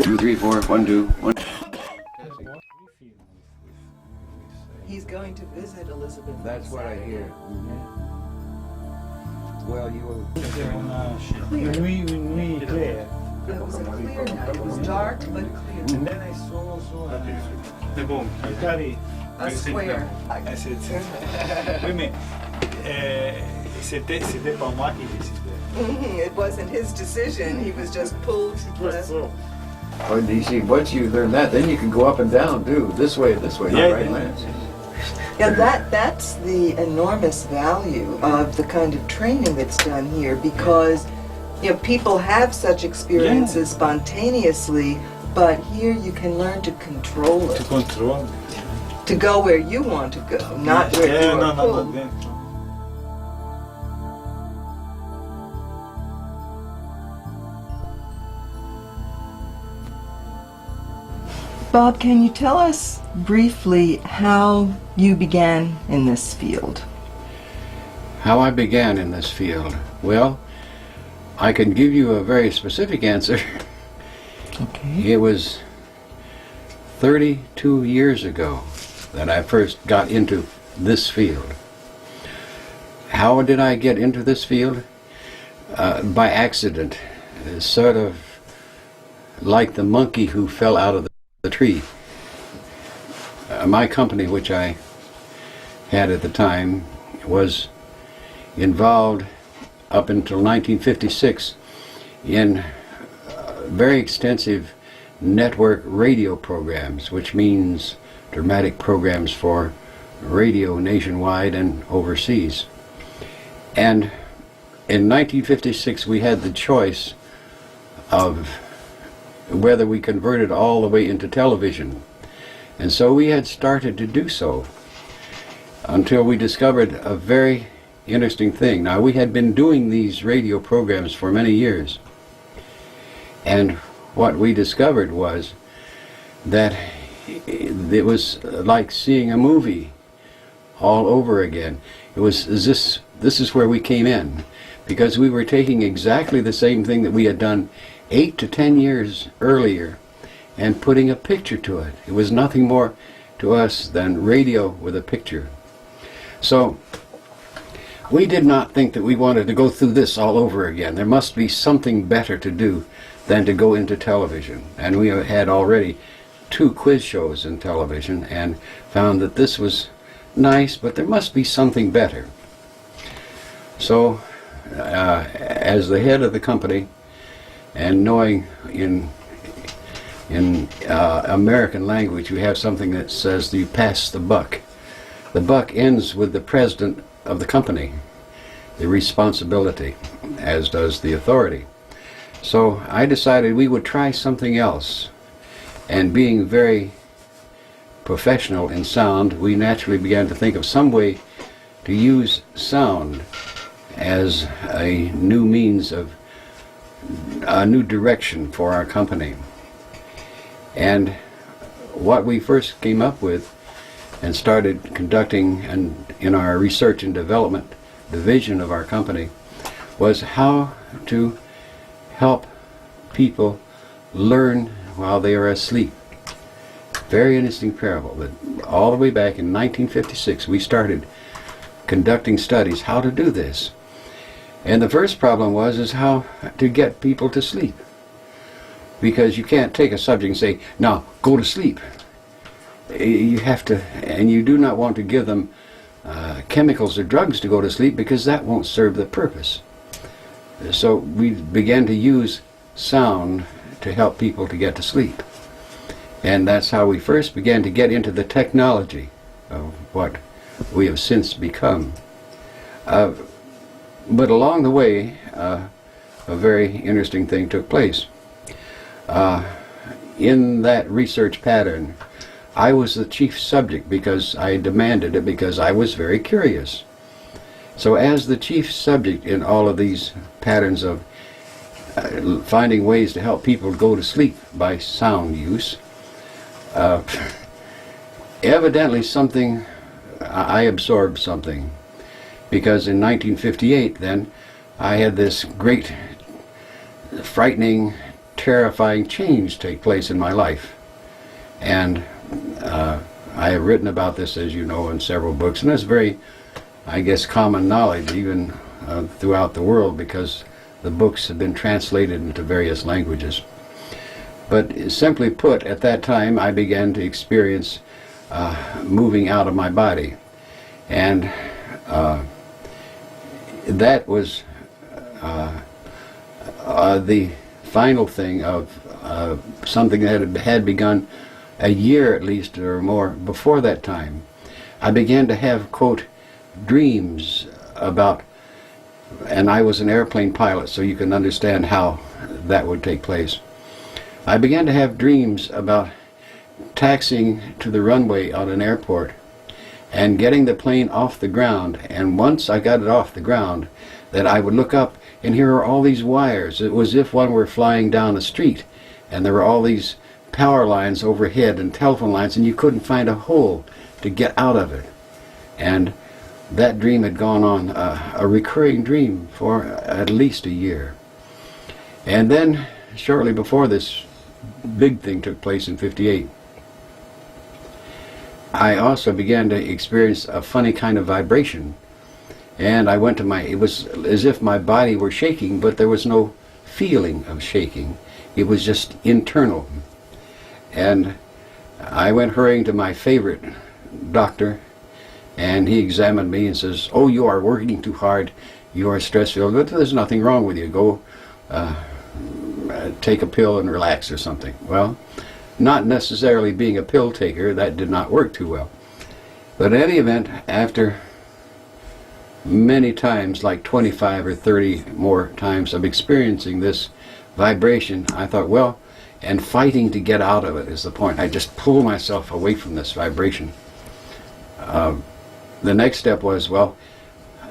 2, 3, 4, 1, 2, 1. He's going to visit Elizabeth. That's what I hear. Well, you will. Clear. Clear. It was a clear night. It was dark but clear. And then I saw also a carry. A square. I said, wait a minute. C'était pas moi qui décidais. It wasn't his decision. He was just pulled. Oh, you see, once you learn that, then you can go up and down, too. This way, Yeah, right, yeah. Lance? Yeah, that's the enormous value of the kind of training that's done here, because people have such experiences spontaneously, but here you can learn to control To it, control. to go where you want to go, not where you are pulled. No. Bob, can you tell us briefly how you began in this field? How I began in this field? Well, I can give you a very specific answer. Okay. It was 32 years ago that I first got into this field. How did I get into this field? By accident. Sort of like the monkey who fell out of the tree. My company, which I had at the time, was involved up until 1956 in very extensive network radio programs, which means dramatic programs for radio nationwide and overseas. And in 1956 we had the choice of whether we converted all the way into television. And so we had started to do so until we discovered a very interesting thing. Now, we had been doing these radio programs for many years, and what we discovered was that it was like seeing a movie all over again. It was this is where we came in, because we were taking exactly the same thing that we had done 8 to 10 years earlier and putting a picture to it. It was nothing more to us than radio with a picture. So we did not think that we wanted to go through this all over again. There must be something better to do than to go into television. And we had already 2 quiz shows in television and found that this was nice, but there must be something better. So as the head of the company, and knowing in American language, we have something that says you pass the buck. The buck ends with the president of the company, the responsibility, as does the authority. So I decided we would try something else, and being very professional in sound, we naturally began to think of some way to use sound as a new means of a new direction for our company. And what we first came up with and started conducting in our research and development division of our company was how to help people learn while they are asleep. Very interesting parable that all the way back in 1956 we started conducting studies how to do this. And the first problem is how to get people to sleep. Because you can't take a subject and say, now go to sleep. You have to, and you do not want to give them chemicals or drugs to go to sleep, because that won't serve the purpose. So we began to use sound to help people to get to sleep. And that's how we first began to get into the technology of what we have since become. But along the way, a very interesting thing took place. In that research pattern, I was the chief subject because I demanded it, because I was very curious. So as the chief subject in all of these patterns of finding ways to help people go to sleep by sound use, evidently I absorbed something. Because in 1958 then, I had this great, frightening, terrifying change take place in my life. And I have written about this, as you know, in several books, and it's very, I guess, common knowledge even throughout the world, because the books have been translated into various languages. But simply put, at that time I began to experience moving out of my body, and that was the final thing of something that had begun a year at least or more before that time. I began to have, quote, dreams about, and I was an airplane pilot, so you can understand how that would take place. I began to have dreams about taxiing to the runway on an airport and getting the plane off the ground, and once I got it off the ground, that I would look up and here are all these wires. It was as if one were flying down a street, and there were all these power lines overhead and telephone lines, and you couldn't find a hole to get out of it. And that dream had gone on, a recurring dream, for at least a year. And then shortly before this big thing took place in '58, I also began to experience a funny kind of vibration. And I went to it was as if my body were shaking, but there was no feeling of shaking. It was just internal. And I went hurrying to my favorite doctor, and he examined me and says, "Oh, you are working too hard. You are stress-filled, but there's nothing wrong with you. Go take a pill and relax or something." Well, not necessarily being a pill taker, that did not work too well. But in any event, after many times, like 25 or 30 more times of experiencing this vibration, I thought, well, and fighting to get out of it is the point. I just pull myself away from this vibration. The next step was, well,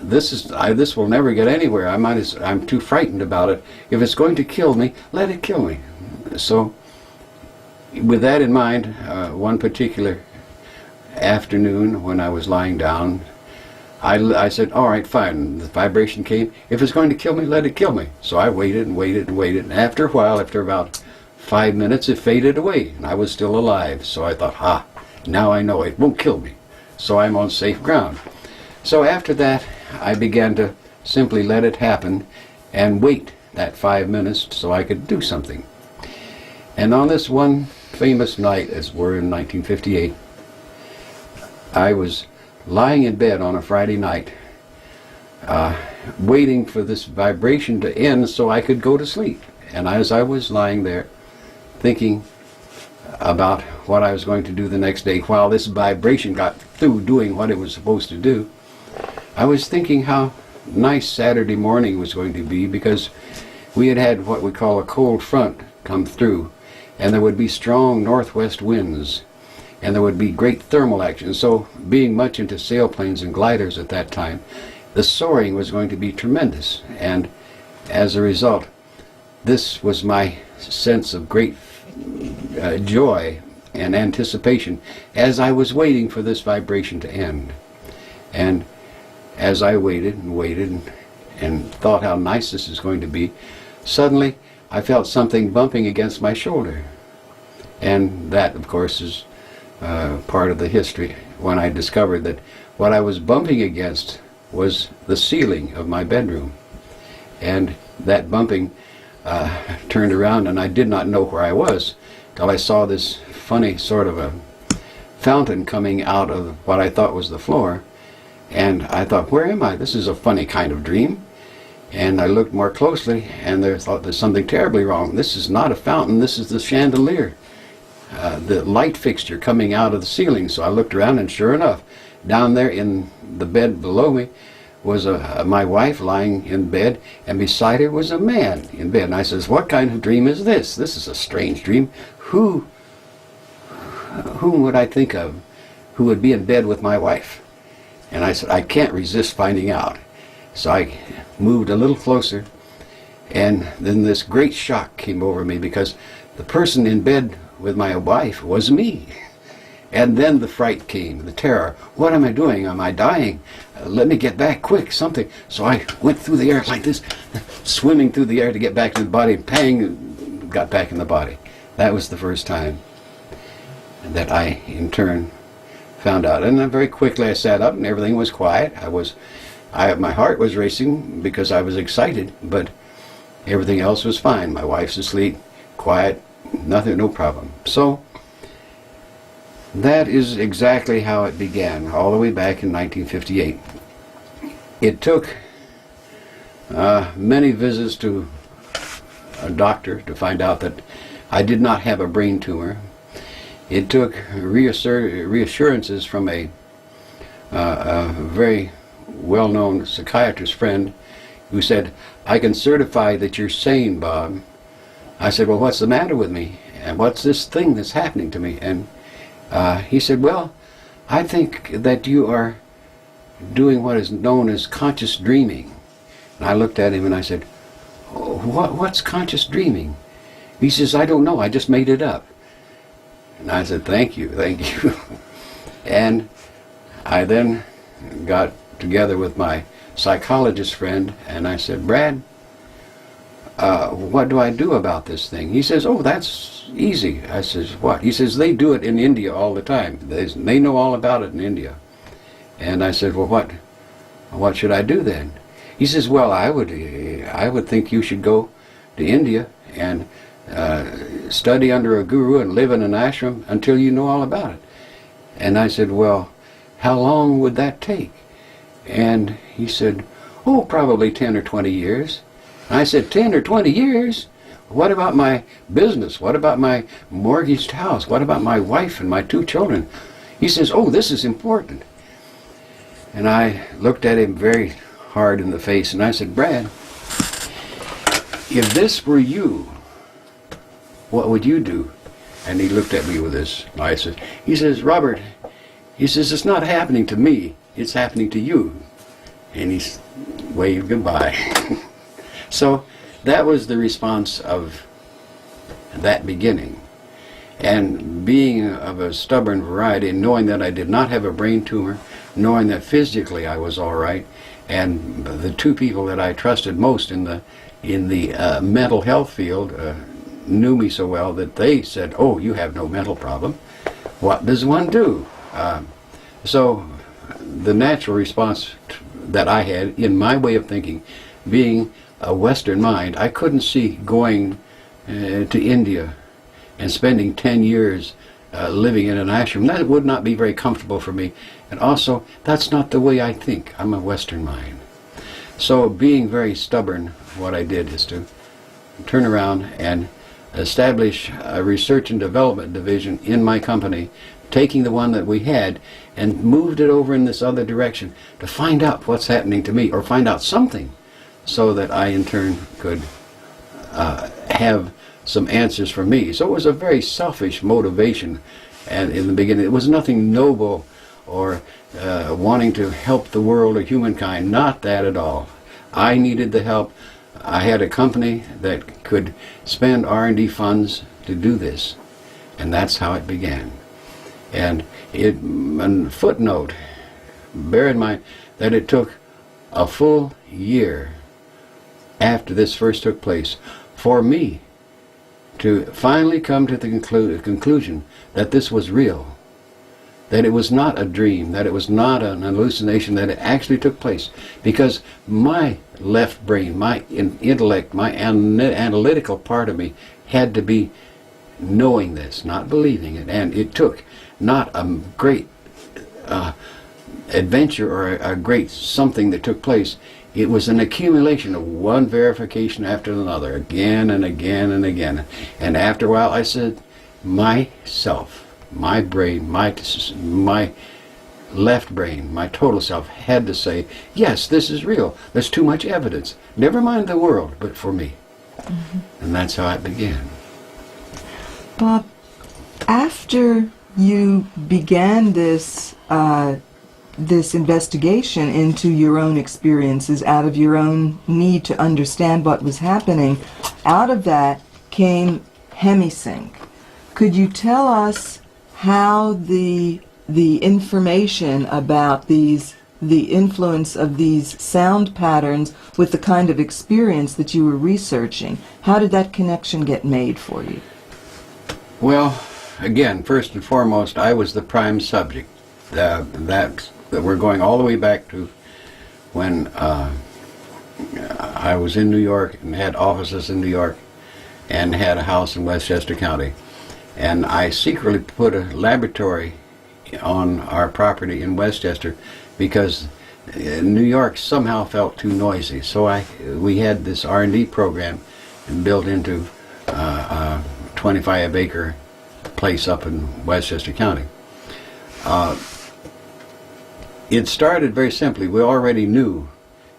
this will never get anywhere. I'm too frightened about it. If it's going to kill me, let it kill me. So, with that in mind, one particular afternoon when I was lying down, I said, all right, fine. The vibration came. If it's going to kill me, let it kill me. So I waited and waited and waited. And after a while, after about 5 minutes, it faded away. And I was still alive. So I thought, now I know it won't kill me. So I'm on safe ground. So after that, I began to simply let it happen and wait that 5 minutes so I could do something. And on this one famous night, as we're in 1958, I was lying in bed on a Friday night, waiting for this vibration to end so I could go to sleep. And as I was lying there thinking about what I was going to do the next day, while this vibration got through doing what it was supposed to do, I was thinking how nice Saturday morning was going to be, because we had what we call a cold front come through, and there would be strong northwest winds, and there would be great thermal action. So, being much into sailplanes and gliders at that time, the soaring was going to be tremendous. And as a result, this was my sense of great joy and anticipation as I was waiting for this vibration to end. And as I waited and waited and thought how nice this is going to be, suddenly I felt something bumping against my shoulder. And that, of course, is part of the history when I discovered that what I was bumping against was the ceiling of my bedroom. And that bumping turned around, and I did not know where I was till I saw this funny sort of a fountain coming out of what I thought was the floor. And I thought, where am I? This is a funny kind of dream. And I looked more closely, and I thought, there's something terribly wrong. This is not a fountain, this is the chandelier. The light fixture coming out of the ceiling. So I looked around, and sure enough, down there in the bed below me was my wife lying in bed, and beside her was a man in bed. And I says, what kind of dream is this? This is a strange dream. Whom would I think of who would be in bed with my wife? And I said, I can't resist finding out. So I moved a little closer, and then this great shock came over me, because the person in bed with my wife was me. And then the fright came, the terror. What am I doing? Am I dying? Let me get back, quick, something. So I went through the air like this, swimming through the air to get back to the body, and got back in the body. That was the first time that I, in turn, found out. And then very quickly I sat up and everything was quiet. My heart was racing because I was excited, but everything else was fine. My wife's asleep, quiet, nothing, no problem. So that is exactly how it began, all the way back in 1958. It took many visits to a doctor to find out that I did not have a brain tumor. It took reassurances from a very well-known psychiatrist friend who said, "I can certify that you're sane, Bob." I said, "Well, what's the matter with me? And what's this thing that's happening to me?" And he said, "Well, I think that you are doing what is known as conscious dreaming." And I looked at him and I said, "Oh, what's conscious dreaming?" He says, "I don't know, I just made it up." And I said, thank you. And I then got together with my psychologist friend and I said, "Brad, what do I do about this thing?" He says, "Oh, that's easy." I says, "What?" He says, "They do it in India all the time. They know all about it in India." And I said, "Well, what should I do then?" He says, "Well, I would think you should go to India and study under a guru and live in an ashram until you know all about it." And I said, "Well, how long would that take?" And he said, "Oh, probably 10 or 20 years." I said, 10 or 20 years? What about my business? What about my mortgaged house? What about my wife and my 2 children? He says, "Oh, this is important." And I looked at him very hard in the face and I said, "Brad, if this were you, what would you do?" And he looked at me with his eyes. He says, "Robert," he says, "it's not happening to me, it's happening to you." And he waved goodbye. So that was the response of that beginning. And being of a stubborn variety, knowing that I did not have a brain tumor, knowing that physically I was all right, and the 2 people that I trusted most in the mental health field knew me so well that they said, "Oh, you have no mental problem. What does one do?" So the natural response that I had, in my way of thinking, being a Western mind, I couldn't see going to India and spending 10 years living in an ashram. That would not be very comfortable for me. And also, that's not the way I think. I'm a Western mind. So being very stubborn, what I did is to turn around and establish a research and development division in my company, taking the one that we had and moved it over in this other direction to find out what's happening to me, or find out something, so that I in turn could have some answers for me. So it was a very selfish motivation, and in the beginning it was nothing noble or wanting to help the world or humankind, not that at all. I needed the help. I had a company that could spend R&D funds to do this, and that's how it began. And a footnote, bear in mind that it took a full year after this first took place for me to finally come to the conclusion that this was real, that it was not a dream, that it was not an hallucination, that it actually took place. Because my left brain, my intellect, my analytical part of me had to be knowing this, not believing it. And it took not a great adventure or a great something that took place. It was an accumulation of one verification after another, again and again and again. And after a while I said, myself, my brain, my left brain, my total self had to say, yes, this is real. There's too much evidence. Never mind the world, but for me. Mm-hmm. And that's how it began. Bob, after you began this this investigation into your own experiences, out of your own need to understand what was happening, out of that came Hemi-Sync. Could you tell us how the information about these the influence of these sound patterns with the kind of experience that you were researching? How did that connection get made for you? Well, again, first and foremost, I was the prime subject. That we're going all the way back to when I was in New York and had offices in New York and had a house in Westchester County. And I secretly put a laboratory on our property in Westchester because New York somehow felt too noisy. So we had this R&D program built into a 25-acre place up in Westchester County. It started very simply. We already knew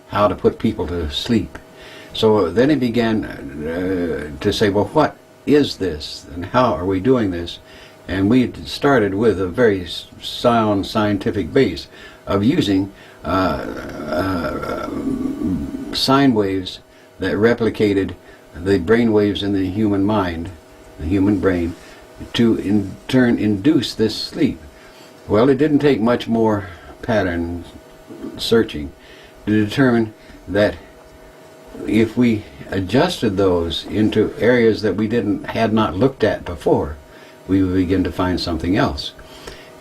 how to put people to sleep. So then it began to say, well, what is this and how are we doing this? And we started with a very sound scientific base of using sine waves that replicated the brain waves in the human mind, the human brain, to in turn induce this sleep. Well, it didn't take much more pattern searching to determine that if we adjusted those into areas that we had not looked at before, we would begin to find something else.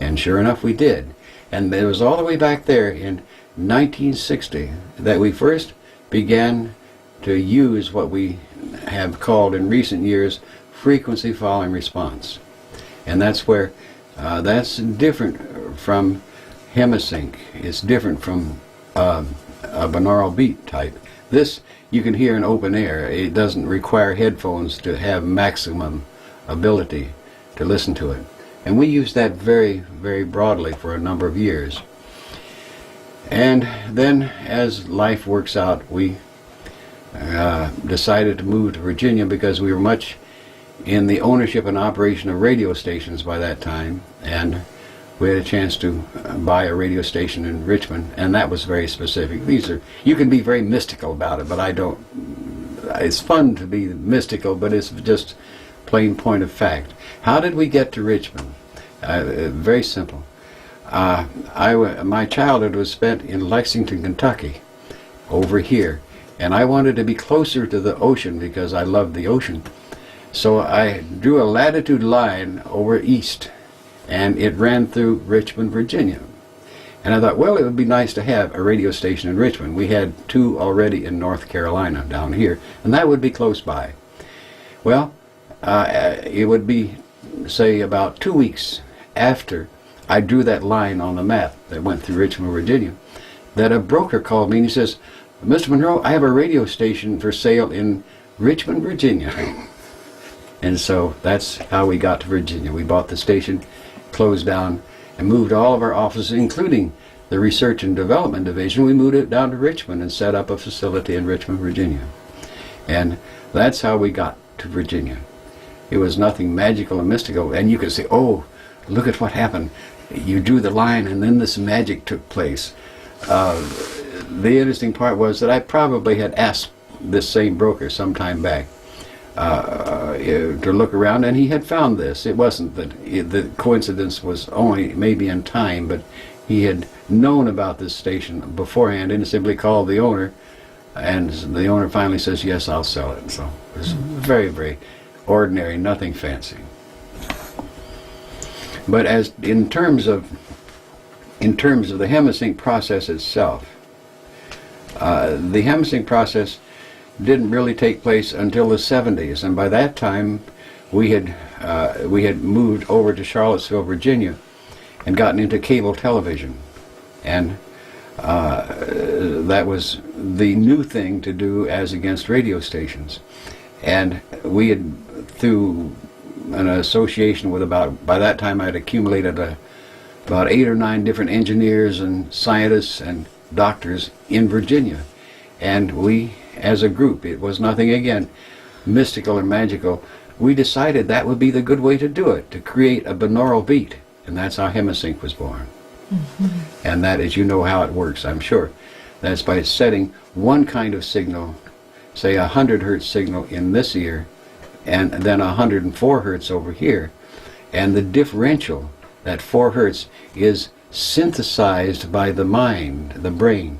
And sure enough, we did. And it was all the way back there in 1960 that we first began to use what we have called in recent years frequency following response. And that's where that's different from Hemi-Sync. It's different from a binaural beat type. This you can hear in open air. It doesn't require headphones to have maximum ability to listen to it. And we used that very, very broadly for a number of years. And then as life works out, we decided to move to Virginia because we were much in the ownership and operation of radio stations by that time, and we had a chance to buy a radio station in Richmond, and that was very specific. You can be very mystical about it, but I don't. It's fun to be mystical, but it's just plain point of fact. How did we get to Richmond? Very simple. My childhood was spent in Lexington, Kentucky, over here, and I wanted to be closer to the ocean because I loved the ocean. So I drew a latitude line over east, and it ran through Richmond, Virginia. And I thought, well, it would be nice to have a radio station in Richmond. We had two already in North Carolina down here, and that would be close by. Well, it would be, say, about 2 weeks after I drew that line on the map that went through Richmond, Virginia, that a broker called me and he says, Mr. Monroe, I have a radio station for sale in Richmond, Virginia. And so that's how we got to Virginia. We bought the station, closed down, and moved all of our offices, including the Research and Development Division. We moved it down to Richmond and set up a facility in Richmond, Virginia. And that's how we got to Virginia. It was nothing magical and mystical. And you could say, oh, look at what happened. You drew the line and then this magic took place. The interesting part was that I probably had asked this same broker some time back to look around, and he had found this. It wasn't that the coincidence was only maybe in time, but he had known about this station beforehand and simply called the owner, and the owner finally says, yes, I'll sell it. So it was very, very ordinary, nothing fancy. But as in terms of the Hemi-Sync process itself, the Hemi-Sync process didn't really take place until the 70s, and by that time we had moved over to Charlottesville, Virginia, and gotten into cable television, and that was the new thing to do as against radio stations. And we had, through an association with by that time I had accumulated about 8 or 9 different engineers and scientists and doctors in Virginia, and we, as a group, it was nothing again mystical or magical, we decided that would be the good way to do it, to create a binaural beat, and that's how Hemi-Sync was born. And that is, you know how it works, I'm sure. That's by setting one kind of signal, say a 100 hertz signal in this ear, and then 104 hertz over here, and the differential, that 4 hertz, is synthesized by the mind, the brain.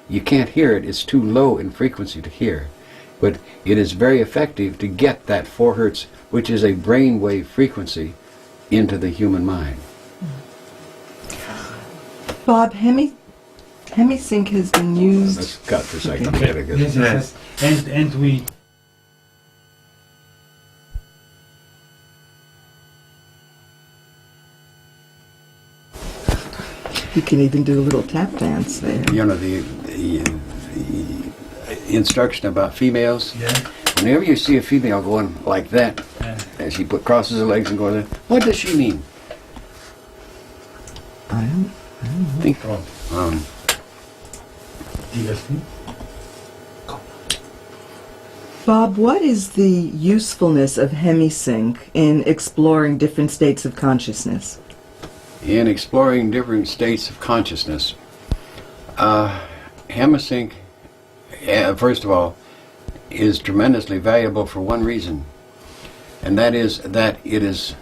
You can't hear it, it's too low in frequency to hear. But it is very effective to get that 4 hertz, which is a brainwave frequency, into the human mind. Bob, Hemi-Sync has been used. Let's cut for a second. Get a good- Yes. And we You can even do a little tap dance there. You know, the instruction about females. yeah. Whenever you see a female going like that, and she crosses her legs and goes like that, what does she mean? I don't Think. Oh, DSP. Bob, what is the usefulness of Hemi-Sync in exploring different states of consciousness? In exploring different states of consciousness, Hemi-Sync, first of all, is tremendously valuable for one reason, and that is that it's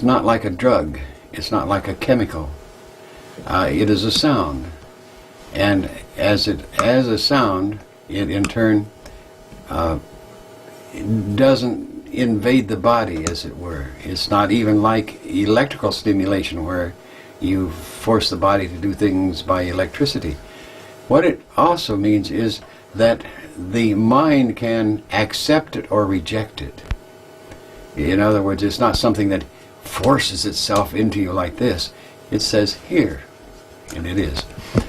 not like a drug, it's not like a chemical. It is a sound, and as a sound, it in turn doesn't invade the body, as it were. It's not even like electrical stimulation where you force the body to do things by electricity. What it also means is that the mind can accept it or reject it. In other words, it's not something that forces itself into you like this. It says here, and it is.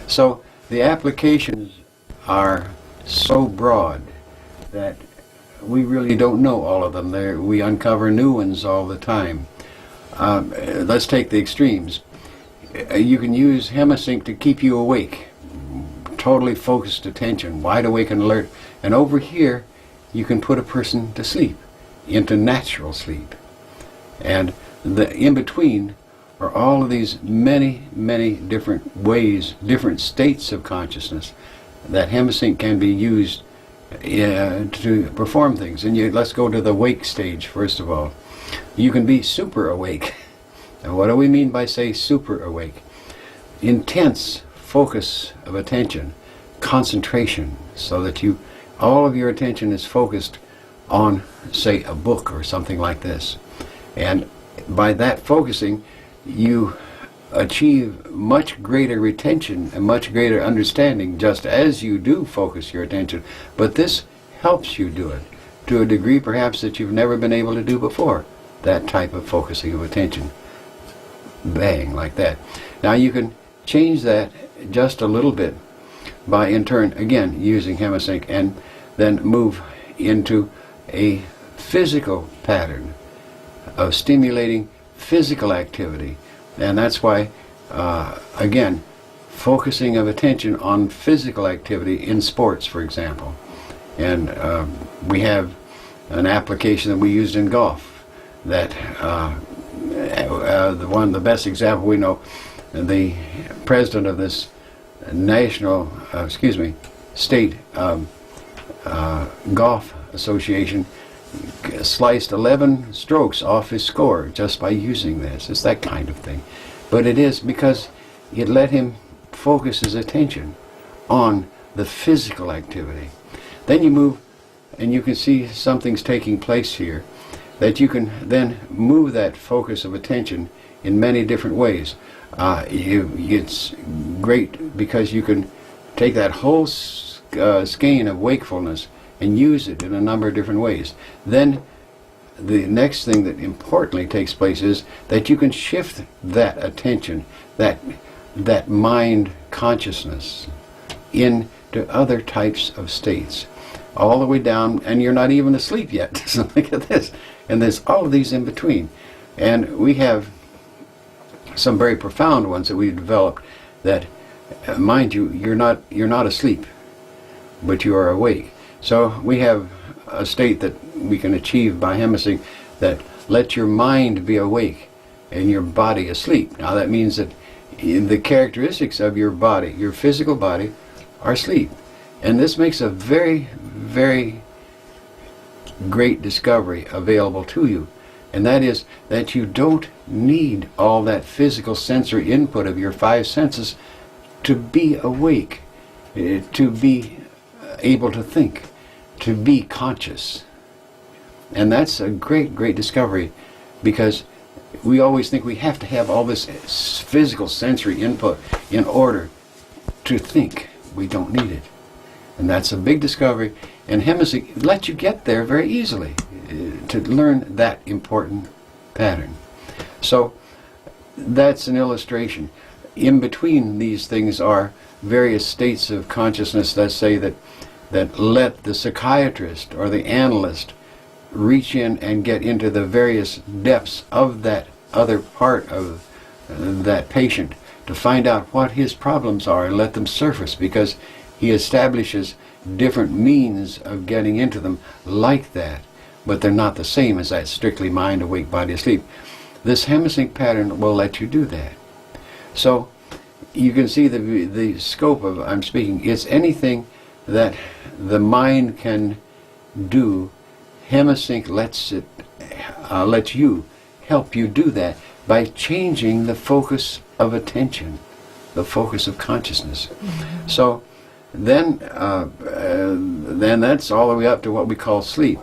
So the applications are so broad that we really don't know all of them. We uncover new ones all the time. Let's take the extremes. You can use Hemi-Sync to keep you awake, totally focused attention, wide awake and alert. And over here, you can put a person to sleep, into natural sleep. And the in between are all of these many, many different ways, different states of consciousness that Hemi-Sync can be used to perform things. And let's go to the wake stage first of all. You can be super awake. And what do we mean by say super awake? Intense focus of attention, concentration, so that all of your attention is focused on, say, a book or something like this. And by that focusing, you achieve much greater retention and much greater understanding just as you do focus your attention. But this helps you do it to a degree perhaps that you've never been able to do before, that type of focusing of attention. Bang, like that. Now you can change that just a little bit by in turn again using Hemi-Sync and then move into a physical pattern of stimulating physical activity. And that's why, again, focusing of attention on physical activity in sports, for example. And we have an application that we used in golf that the best example we know, the president of this state golf association sliced 11 strokes off his score just by using this. It's that kind of thing. But it is because it let him focus his attention on the physical activity. Then you move and you can see something's taking place here, that you can then move that focus of attention in many different ways. It's great because you can take that whole skein of wakefulness and use it in a number of different ways. Then the next thing that importantly takes place is that you can shift that attention, that mind consciousness into other types of states, all the way down, and you're not even asleep yet. So look at this. And there's all of these in between. And we have some very profound ones that we've developed that, mind you, you're not asleep, but you are awake. So we have a state that we can achieve by Hemi-Sync that lets your mind be awake and your body asleep. Now that means that the characteristics of your body, your physical body, are sleep. And this makes a very, very great discovery available to you, And that is that you don't need all that physical sensory input of your five senses to be awake, to be able to think, to be conscious. And that's a great, great discovery, because we always think we have to have all this physical sensory input in order to think. We don't need it. And that's a big discovery. And Hemi-Sync lets you get there very easily to learn that important pattern. So that's an illustration. In between these things are various states of consciousness that say that let the psychiatrist or the analyst reach in and get into the various depths of that other part of that patient to find out what his problems are and let them surface, because he establishes different means of getting into them like that, but they're not the same as that strictly mind, awake, body, asleep. This Hemi-Sync pattern will let you do that. So you can see the scope of I'm speaking. It's anything that the mind can do. Hemi-Sync lets you help you do that by changing the focus of attention, the focus of consciousness. Mm-hmm. So then that's all the way up to what we call sleep.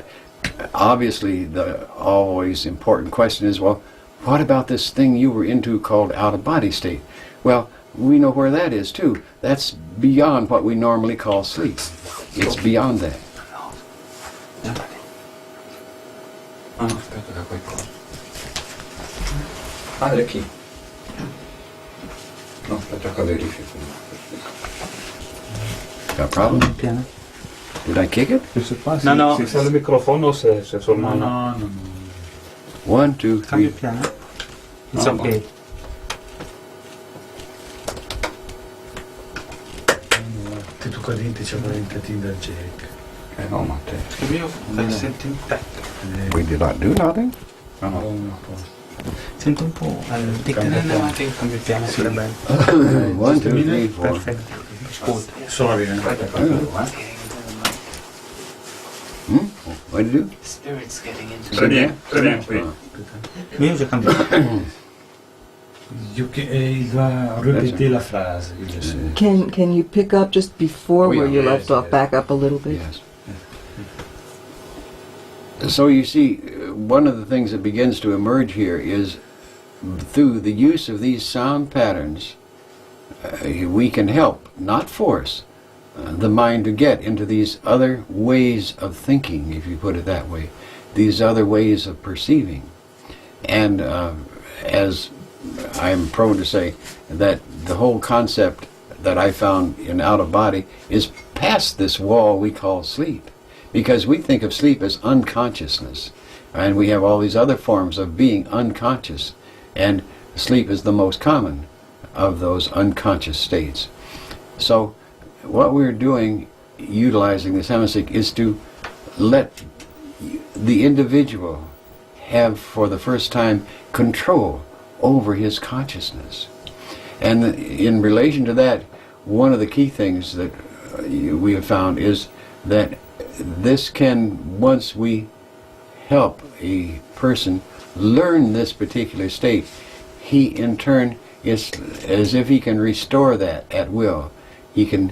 Obviously, the always important question is, well, what about this thing you were into called out-of-body state? Well, we know where that is too. That's beyond what we normally call sleep. It's beyond that. Aqui. No, aspetta che verifico. Got a problem? Piano. Did I kick it? Je sais pas si, Non, non. si c'est le microphone ou c'est seulement... No. 1, 2, 3. Cambio piano. It's okay. Che tu corrente c'è orientati dal jack. No, ma te. Il mio sento intatto. We did not do nothing? No, no. Sento un po'. Tic-tac, avanti, cambio piano, pure bene. 1, 2, 3, 4. Perfetto. Ascolta. Sorry, What did you do? Spirit's getting into Très bien, très bien, oui. Mais io già cambiato. Il doit répéter la phrase. Can you pick up just before Oh, yeah. where you left Yes, off? yes. Back up a little bit. Yes. So you see, one of the things that begins to emerge here is through the use of these sound patterns, we can help, not force, the mind to get into these other ways of thinking, if you put it that way, these other ways of perceiving. And as I'm prone to say, that the whole concept that I found in out of body is past this wall we call sleep. Because we think of sleep as unconsciousness, and we have all these other forms of being unconscious, and sleep is the most common of those unconscious states. So what we're doing, utilizing this Hemi-Sync, is to let the individual have, for the first time, control over his consciousness. And in relation to that, one of the key things that we have found is that this can, once we help a person learn this particular state, he in turn is as if he can restore that at will. He can,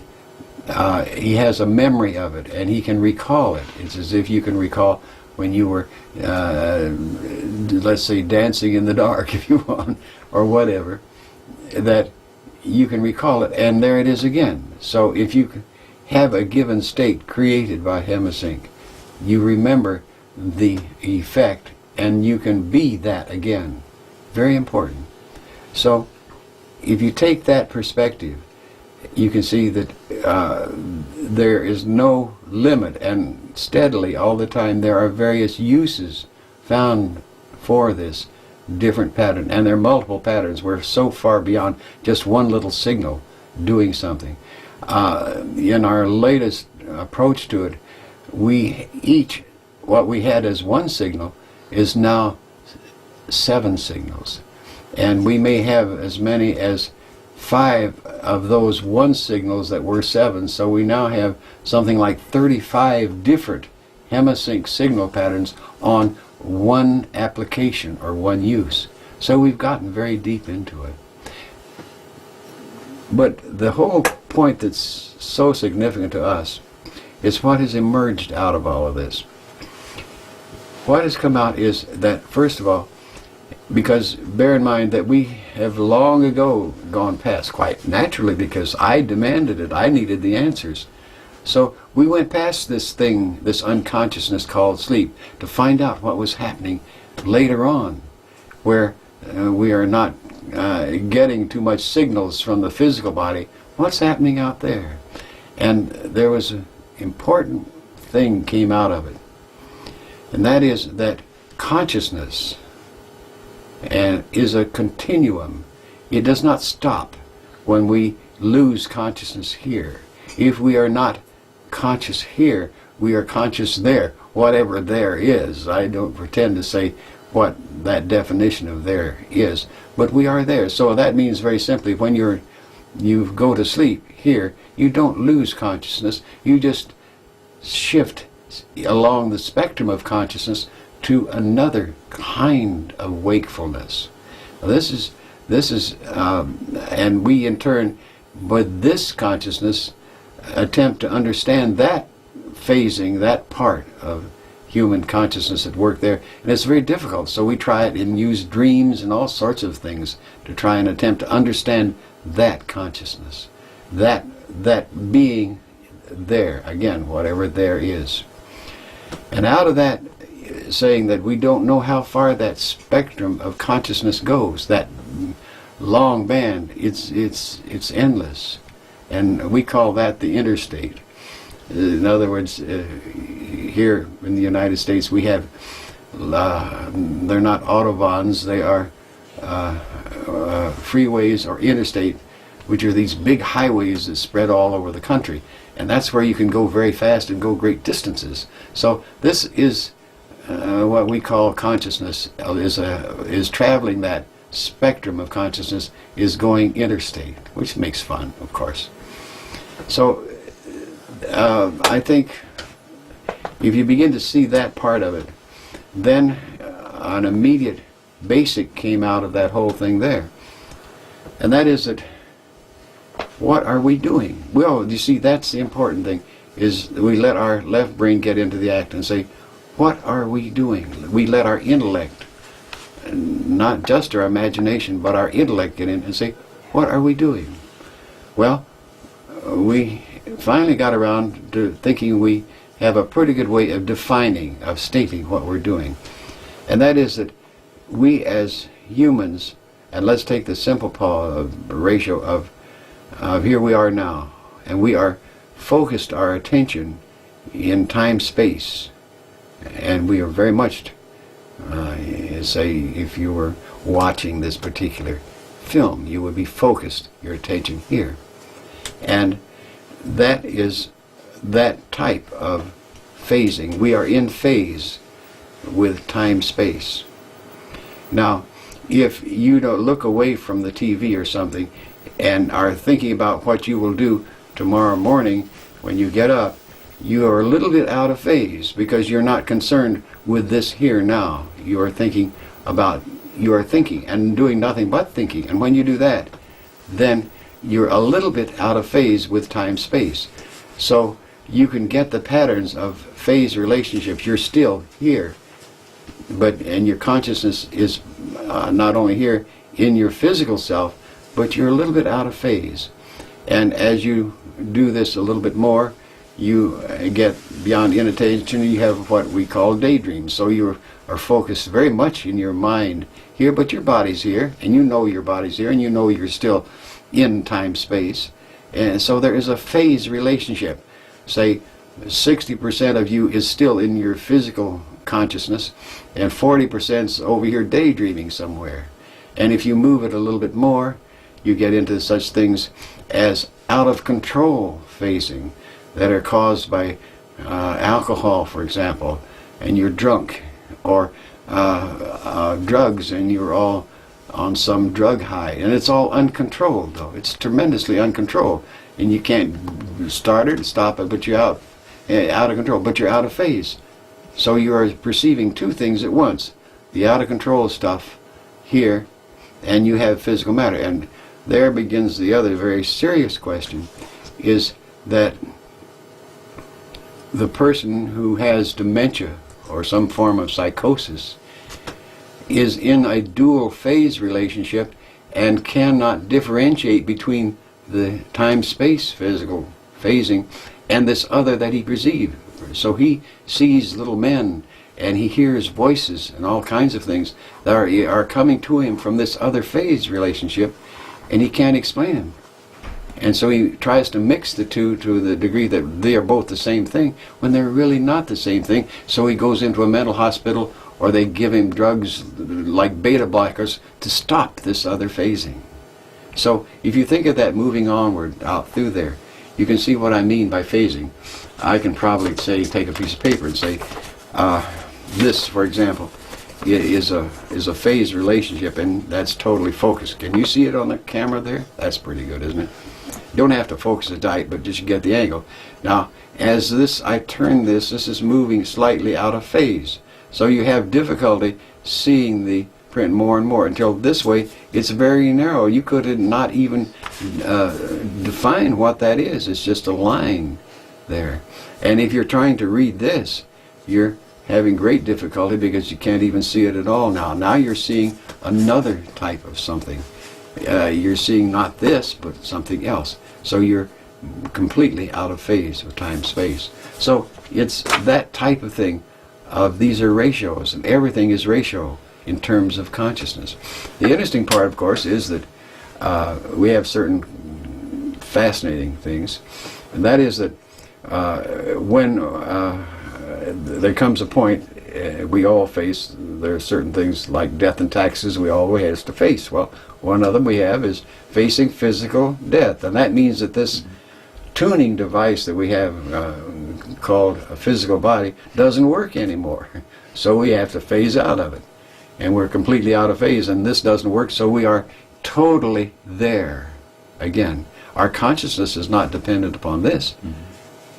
he has a memory of it, and he can recall it. It's as if you can recall when you were, let's say, dancing in the dark, if you want, or whatever, that you can recall it, and there it is again. So if you have a given state created by Hemi-Sync, you remember the effect, and you can be that again. Very important. So if you take that perspective, you can see that there is no limit, and steadily all the time there are various uses found for this different pattern, and there are multiple patterns. We're so far beyond just one little signal doing something. In our latest approach to it, what we had as one signal is now 7 signals, and we may have as many as 5 of those one signals that were 7, so we now have something like 35 different Hemi-Sync signal patterns on one application or one use. So we've gotten very deep into it. But the whole point that's so significant to us is what has emerged out of all of this. What has come out is that, first of all, because bear in mind that we have long ago gone past, quite naturally, because I demanded it, I needed the answers. So we went past this thing, this unconsciousness called sleep, to find out what was happening later on, where we are not getting too much signals from the physical body. What's happening out there? And there was an important thing came out of it, and that is that consciousness is a continuum. It does not stop when we lose consciousness here. If we are not conscious here, we are conscious there, whatever there is. I don't pretend to say what that definition of there is, but we are there. So that means very simply, when you go to sleep here, you don't lose consciousness, you just shift along the spectrum of consciousness to another kind of wakefulness. This is, and we in turn, with this consciousness, attempt to understand that phasing, that part of human consciousness at work there, and it's very difficult. So we try it and use dreams and all sorts of things to try and attempt to understand that consciousness, that being there, again, whatever there is. And out of that, saying that we don't know how far that spectrum of consciousness goes, that long band, it's endless, and we call that the interstate. In other words, here in the United States we have, they're not autobahns, they are freeways or interstate, which are these big highways that spread all over the country, and that's where you can go very fast and go great distances. So this is what we call consciousness, is traveling that spectrum of consciousness, is going interstate, which makes fun, of course. So I think if you begin to see that part of it, then an immediate basic came out of that whole thing there. And that is that, what are we doing? Well, you see, that's the important thing, is we let our left brain get into the act and say, what are we doing? We let our intellect, not just our imagination, but our intellect get in and say, what are we doing? Well, we finally got around to thinking we have a pretty good way of defining, of stating what we're doing. And that is that we as humans, and let's take the simple ratio of here we are now, and we are focused our attention in time-space, and we are very much, say, if you were watching this particular film, you would be focused your attention here. And that is that type of phasing. We are in phase with time-space. Now, if you don't look away from the TV or something and are thinking about what you will do tomorrow morning when you get up, you are a little bit out of phase, because you're not concerned with this here now. You are thinking and doing nothing but thinking. And when you do that, then you're a little bit out of phase with time-space. So you can get the patterns of phase relationships. You're still here, and your consciousness is not only here in your physical self, but you're a little bit out of phase. And as you do this a little bit more, you get beyond inattention, you have what we call daydreams. So you are focused very much in your mind here, but your body's here, and you know your body's here, and you know you're still in time-space. And so there is a phase relationship. Say 60% of you is still in your physical consciousness, and 40% is over here daydreaming somewhere. And if you move it a little bit more, you get into such things as out of control phasing that are caused by alcohol, for example, and you're drunk, or drugs and you're all on some drug high, and it's all uncontrolled, though. It's tremendously uncontrolled, and you can't start it, stop it, but you're out of control, but you're out of phase. So you are perceiving two things at once. The out of control stuff here, and you have physical matter. And there begins the other very serious question, is that the person who has dementia or some form of psychosis is in a dual phase relationship and cannot differentiate between the time-space physical phasing and this other that he perceives. So he sees little men and he hears voices and all kinds of things that are coming to him from this other phase relationship, and he can't explain them. And so he tries to mix the two to the degree that they are both the same thing when they're really not the same thing. So he goes into a mental hospital, or they give him drugs like beta blockers to stop this other phasing. So if you think of that moving onward out through there, you can see what I mean by phasing. I can probably say, take a piece of paper and say, this, for example, is a phase relationship, and that's totally focused. Can you see it on the camera there? That's pretty good, isn't it? You don't have to focus it tight, but just get the angle. Now, as this, I turn this is moving slightly out of phase. So you have difficulty seeing the print more and more until this way it's very narrow. You could not even define what that is. It's just a line there. And if you're trying to read this, you're having great difficulty because you can't even see it at all now. Now you're seeing another type of something. You're seeing not this, but something else. So you're completely out of phase with time-space. So it's that type of thing. These are ratios, and everything is ratio in terms of consciousness. The interesting part, of course, is that we have certain fascinating things, and that is that when there comes a point we all face, there are certain things like death and taxes we always have to face. Well, one of them we have is facing physical death, and that means that this tuning device that we have called a physical body doesn't work anymore. So we have to phase out of it. And we're completely out of phase, and this doesn't work, so we are totally there. Again, our consciousness is not dependent upon this.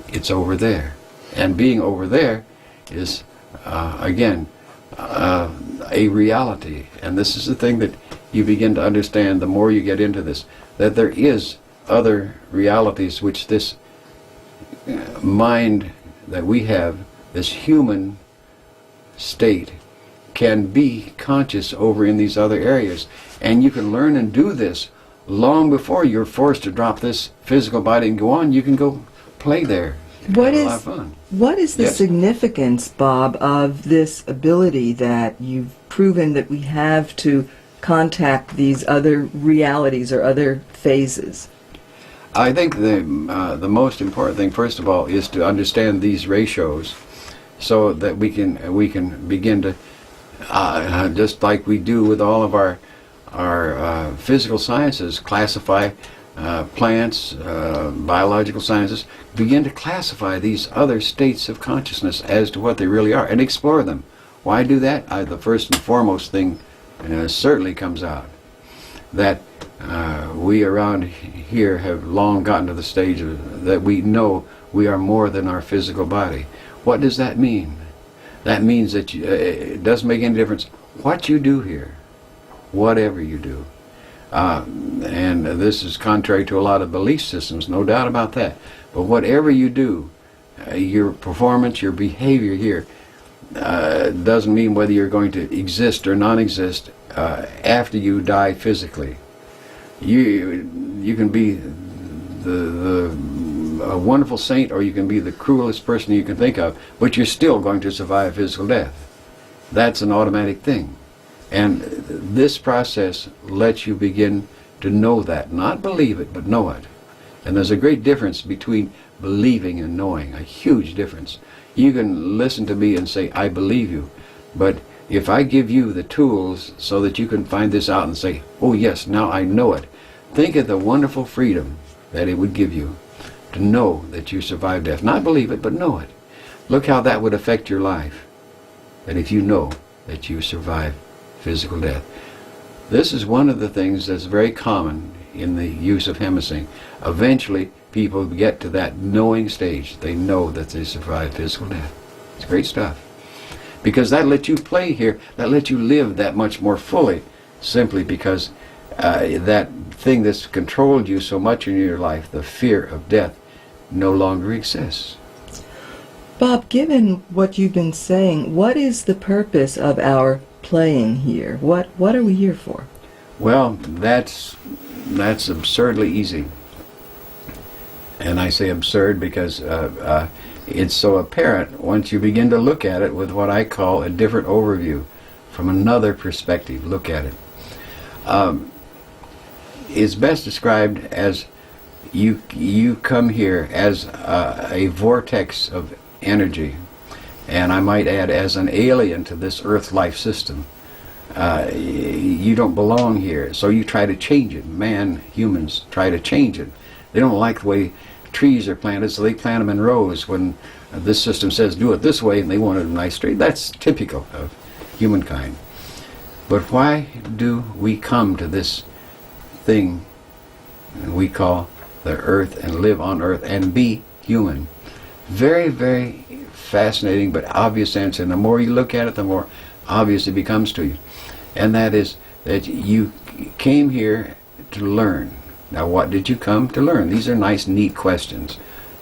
It's over there. And being over there is, again, a reality. And this is the thing that you begin to understand the more you get into this, that there is other realities which this mind that we have, this human state, can be conscious over in these other areas. And you can learn and do this long before you're forced to drop this physical body and go on. You can go play there. What Have a lot of fun. What is the Yes. significance, Bob, of this ability that you've proven that we have to contact these other realities or other phases? I think the most important thing, first of all, is to understand these ratios, so that we can begin to, just like we do with all of our physical sciences, classify plants, biological sciences, begin to classify these other states of consciousness as to what they really are and explore them. Why do that? The first and foremost thing certainly comes out that we around here have long gotten to the stage that we know we are more than our physical body. What does that mean? That means that it doesn't make any difference what you do here, whatever you do. And this is contrary to a lot of belief systems, no doubt about that. But whatever you do, your performance, your behavior here, doesn't mean whether you're going to exist or non-exist after you die physically. You can be a wonderful saint, or you can be the cruelest person you can think of, but you're still going to survive physical death. That's an automatic thing. And this process lets you begin to know that. Not believe it, but know it. And there's a great difference between believing and knowing, a huge difference. You can listen to me and say, I believe you. But if I give you the tools so that you can find this out and say, oh yes, now I know it. Think of the wonderful freedom that it would give you to know that you survived death. Not believe it, but know it. Look how that would affect your life. That if you know that you survived physical death. This is one of the things that's very common in the use of Hemi-Sync. Eventually, people get to that knowing stage. They know that they survived physical death. It's great stuff. because that let you play here, that let you live that much more fully, simply because that thing that's controlled you so much in your life, the fear of death, no longer exists. Bob, given what you've been saying, what is the purpose of our playing here? What are we here for? Well, that's absurdly easy. And I say absurd because it's so apparent once you begin to look at it with what I call a different overview, from another perspective. Look at it. It's best described as you come here as a vortex of energy, and I might add as an alien to this Earth life system. You don't belong here, so you try to change it. Humans try to change it. They don't like the way trees are planted, so they plant them in rows when this system says do it this way, and they want it a nice tree. That's typical of humankind. But why do we come to this thing we call the Earth and live on Earth and be human? Very, very fascinating but obvious answer. And the more you look at it, the more obvious it becomes to you. And that is that you came here to learn. Now, what did you come to learn? These are nice, neat questions.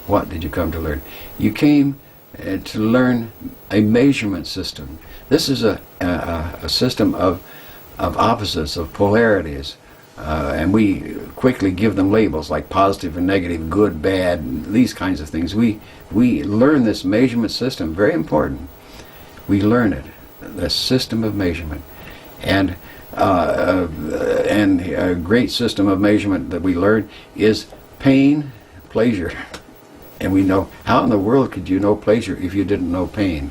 What did you come to learn? You came to learn a measurement system. This is a system of opposites, of polarities. And we quickly give them labels like positive and negative, good, bad, these kinds of things. We learn this measurement system, very important. We learn it, the system of measurement. And a great system of measurement that we learn is pain, pleasure. And we know, how in the world could you know pleasure if you didn't know pain?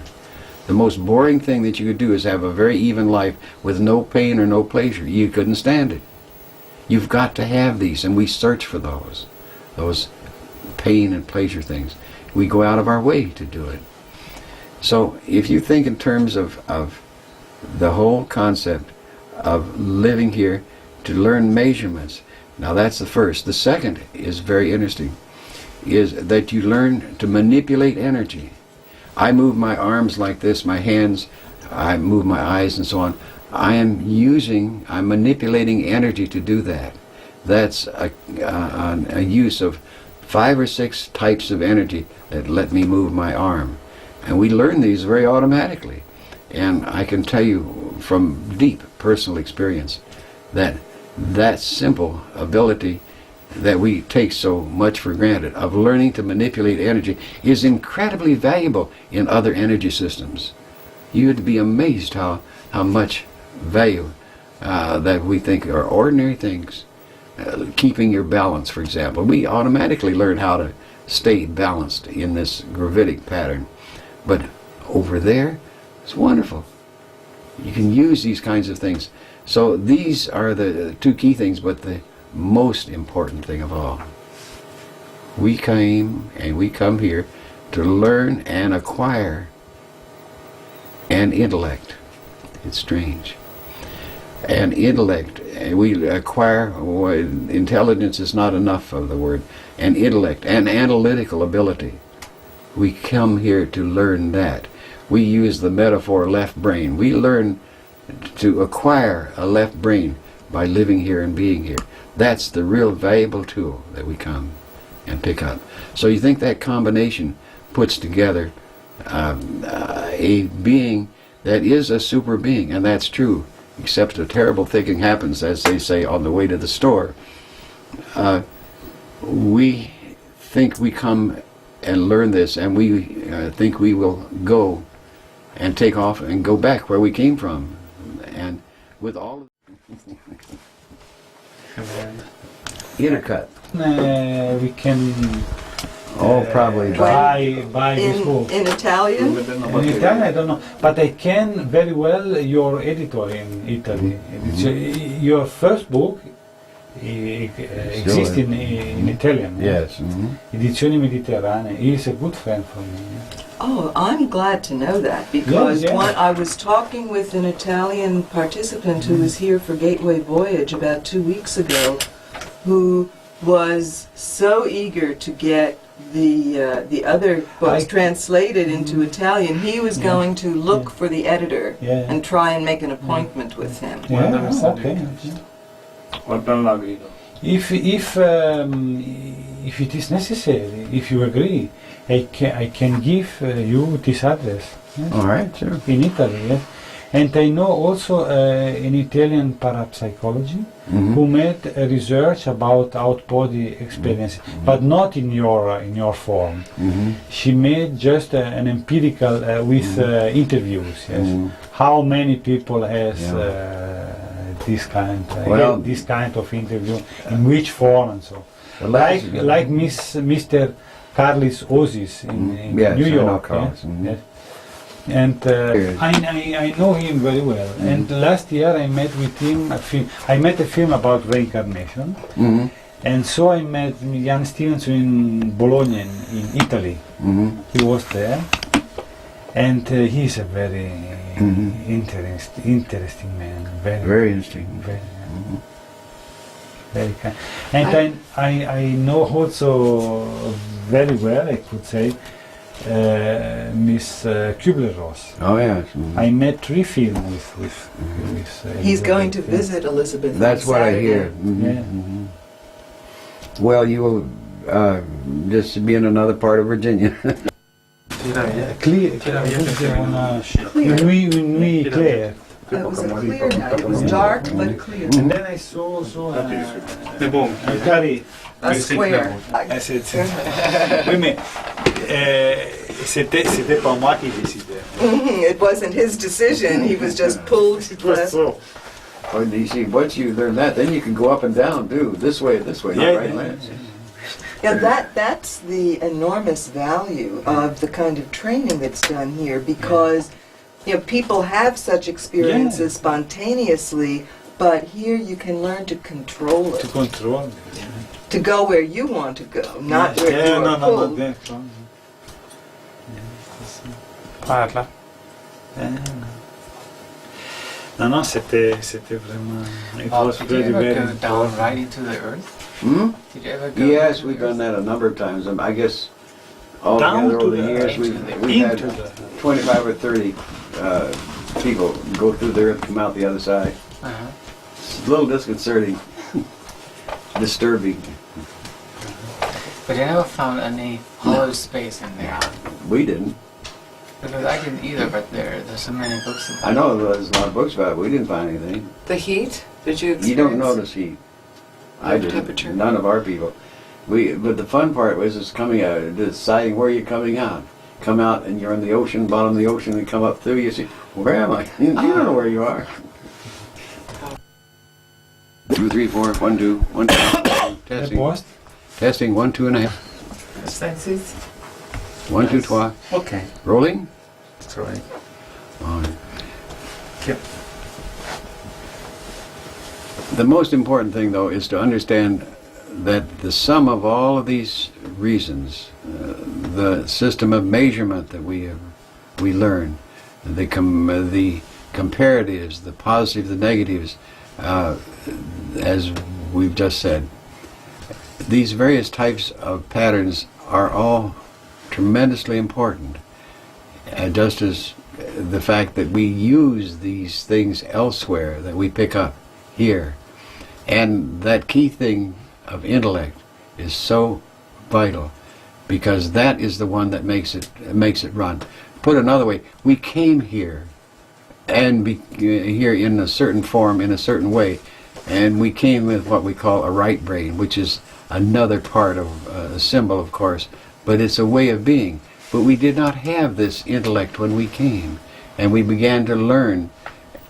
The most boring thing that you could do is have a very even life with no pain or no pleasure. You couldn't stand it. You've got to have these, and we search for those pain and pleasure things. We go out of our way to do it. So if you think in terms of the whole concept of living here to learn measurements, now that's the first. The second is very interesting, is that you learn to manipulate energy. I move my arms like this, my hands, I move my eyes and so on. I'm manipulating energy to do that. That's a use of 5 or 6 types of energy that let me move my arm. And we learn these very automatically. And I can tell you from deep personal experience that that simple ability that we take so much for granted of learning to manipulate energy is incredibly valuable in other energy systems. You'd be amazed how much value that we think are ordinary things. Keeping your balance, for example. We automatically learn how to stay balanced in this gravitic pattern. But over there, it's wonderful. You can use these kinds of things. So these are the 2 key things, but the most important thing of all. We come here to learn and acquire an intellect. It's strange. An intellect. We acquire, intelligence is not enough of the word, an intellect, an analytical ability. We come here to learn that. We use the metaphor left brain. We learn to acquire a left brain by living here and being here. That's the real valuable tool that we come and pick up. So you think that combination puts together a being that is a super being, and that's true, except a terrible thing happens, as they say, on the way to the store. We think we come and learn this, and we think we will go and take off and go back where we came from. And with all of intercut. We can Probably buy this book. In Italian? In Italian, I don't know, but I can very well your editor in Italy. Your first book exists in Italian. Yes. Edizioni Mediterranee. He is a good friend for me. Oh, I'm glad to know that, because Yeah. I was talking with an Italian participant who was here for Gateway Voyage about 2 weeks ago, who was so eager to get the other books I- translated into Italian, he was Yeah. going to look for the editor Yeah. and try and make an appointment with him. Yeah, okay. If it is necessary, if you agree, I can give you this address. Yes. All right, sure. In Italy, yes. And I know also an Italian parapsychology who made a research about out-body experience, but not in your form. She made just an empirical with interviews. Yes, how many people has this kind this kind of interview, in which form and so. Well, Like Mr. Carlis Osis in Yes, New I know York. Carlis, Yes? mhm. Yes. And I know him very well. And last year I met with him I met a film about reincarnation. And so I met Jan Stevenson in Bologna, in Italy. He was there. And he's a very interesting man. Very interesting. Very kind. And I know also very well, I could say, Miss Kubler-Ross. Oh, yes. I met 3 films with He's going to Elizabeth, visit Elizabeth. That's on what I Saturday. hear. Yeah. Well, you will just be in another part of Virginia. Clear. Nuit claire. It was a clear night. It was dark but clear. And then I saw also Mais bon, Carrie. A square. Oui, mais c'était pas moi qui décidais. It wasn't his decision. He was just pulled left. Well, you see, once you learn that, then you can go up and down, too. This way, not right, Yeah. left. Yeah, that's the enormous value of the kind of training that's done here, because people have such experiences spontaneously, but here you can learn to control To it, control. to go where you want to go, not where you are no, pulled. Parla. Non, c'était vraiment. It was Did you very, ever very go down important. right into the earth? Did you ever go Yes, into we've the done earth? that a number of times. I guess all Down together to over the the- years, into we've had the- 25 or 30 people go through there and come out the other side. Uh-huh. It's a little disconcerting, disturbing. But you never found any hollow space in there. We didn't. Because I didn't either, but there's so many books about I know there's a lot of books about it, but we didn't find anything. The heat? Did you experience? You don't notice heat. I No didn't. temperature. None of our people. But the fun part was just coming out, deciding where you're coming out. Come out and you're in the ocean, bottom of the ocean, and come up through. You see, where am I? You don't know where you are. 2, 3, 4, 1, 2, 1, 2. Testing. Post? Testing. 1, 2 and a half. senses. 1, 2, 3. Okay. Rolling. That's right. On. Yep. The most important thing, though, is to understand that the sum of all of these reasons, the system of measurement that we learn, the comparatives, the positives, the negatives, as we've just said, these various types of patterns are all tremendously important. Just as the fact that we use these things elsewhere, that we pick up here. And that key thing of intellect is so vital, because that is the one that makes it run. Put another way, we came here and here in a certain form, in a certain way, and we came with what we call a right brain, which is another part of a symbol, of course, but it's a way of being. But we did not have this intellect when we came, and we began to learn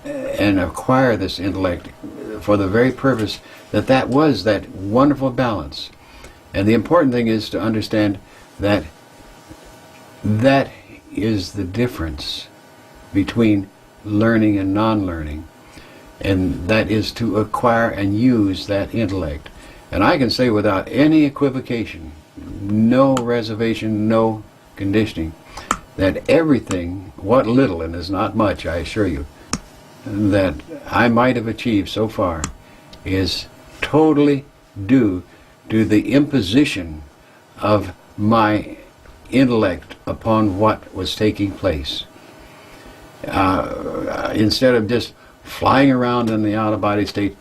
and acquire this intellect for the very purpose that was that wonderful balance. And the important thing is to understand that that is the difference between learning and non-learning, and that is to acquire and use that intellect. And I can say without any equivocation, no reservation, no conditioning, that everything, what little, and is not much, I assure you, that I might have achieved so far is totally due to the imposition of my intellect upon what was taking place. Instead of just flying around in the out-of-body state,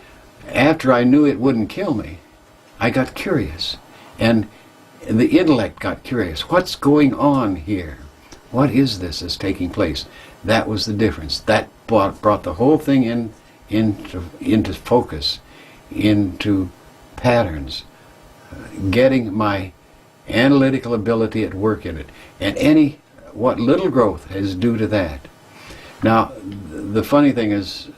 after I knew it wouldn't kill me, I got curious. And the intellect got curious. What's going on here? What is this that's taking place? That was the difference. That brought the whole thing into focus, into patterns, getting my analytical ability at work in it. And what little growth is due to that. Now, the funny thing is,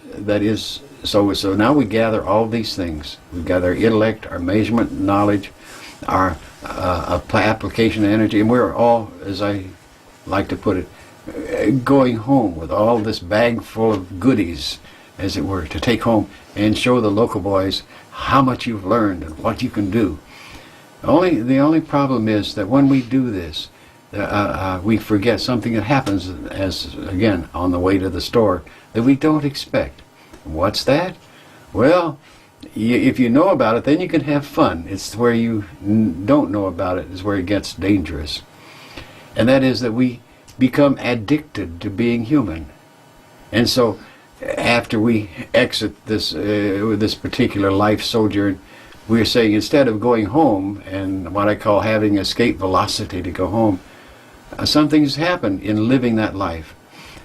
so now we gather all these things. We gather our intellect, our measurement knowledge, our application of energy, and we're all, as I like to put it, going home with all this bag full of goodies, as it were, to take home and show the local boys how much you've learned and what you can do. The only problem is that when we do this, we forget something that happens, as again on the way to the store, that we don't expect. What's that? Well, if you know about it, then you can have fun. It's where you don't know about it is where it gets dangerous. And that is that we become addicted to being human. And so after we exit this particular life sojourn, we're saying instead of going home and what I call having escape velocity to go home, something's happened in living that life.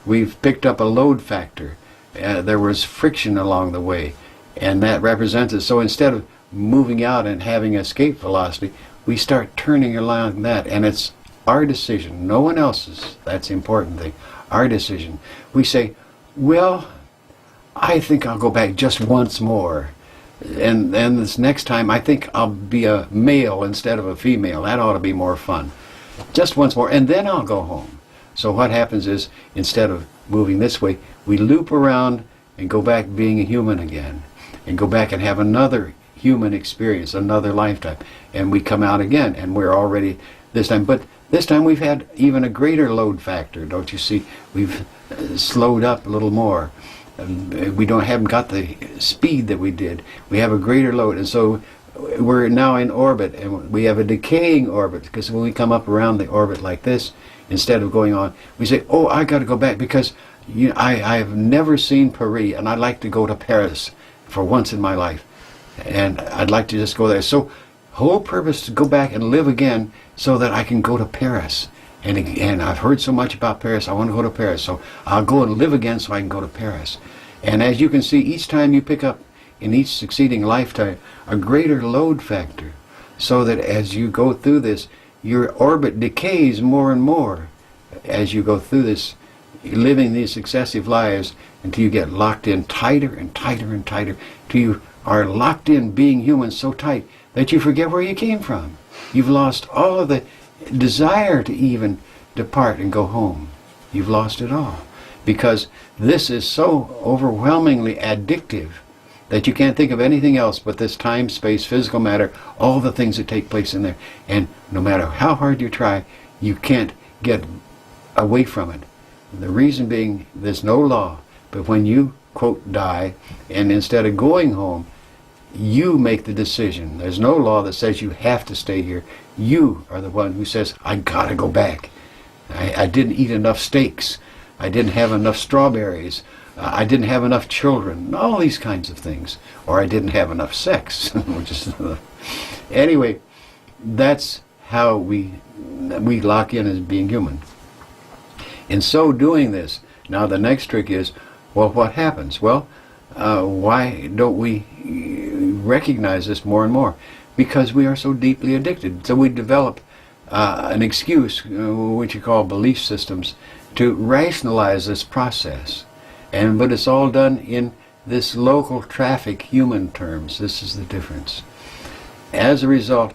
We've picked up a load factor. There was friction along the way, and that represents it. So instead of moving out and having escape velocity, we start turning along that, and it's our decision, no one else's. That's the important thing, our decision. We say, well, I think I'll go back just once more, and this next time I think I'll be a male instead of a female. That ought to be more fun. Just once more, and then I'll go home. So what happens is, instead of moving this way, we loop around and go back being a human again, and go back and have another human experience, another lifetime, and we come out again, and we're already this time. But this time we've had even a greater load factor, don't you see? We've slowed up a little more. We haven't got the speed that we did. We have a greater load, and so we're now in orbit, and we have a decaying orbit, because when we come up around the orbit like this, instead of going on, we say, oh, I got to go back because I have never seen Paris, and I'd like to go to Paris for once in my life, and I'd like to just go there. So whole purpose to go back and live again so that I can go to Paris. And I've heard so much about Paris, I want to go to Paris, so I'll go and live again so I can go to Paris. And as you can see, each time you pick up in each succeeding lifetime a greater load factor, so that as you go through this, your orbit decays more and more as you go through this, living these successive lives, until you get locked in tighter and tighter and tighter, till you are locked in being human so tight that you forget where you came from. You've lost all of the desire to even depart and go home. You've lost it all, because this is so overwhelmingly addictive that you can't think of anything else but this time, space, physical matter, all the things that take place in there. And no matter how hard you try, you can't get away from it. The reason being, there's no law, but when you, quote, die, and instead of going home, you make the decision. There's no law that says you have to stay here. You are the one who says, I gotta go back. I didn't eat enough steaks. I didn't have enough strawberries. I didn't have enough children. All these kinds of things. Or I didn't have enough sex. Anyway, that's how we lock in as being human. In so doing this, now the next trick is, well, what happens? Well, why don't we recognize this more and more? Because we are so deeply addicted. So we develop an excuse, which you call belief systems, to rationalize this process. But it's all done in this local traffic human terms. This is the difference. As a result,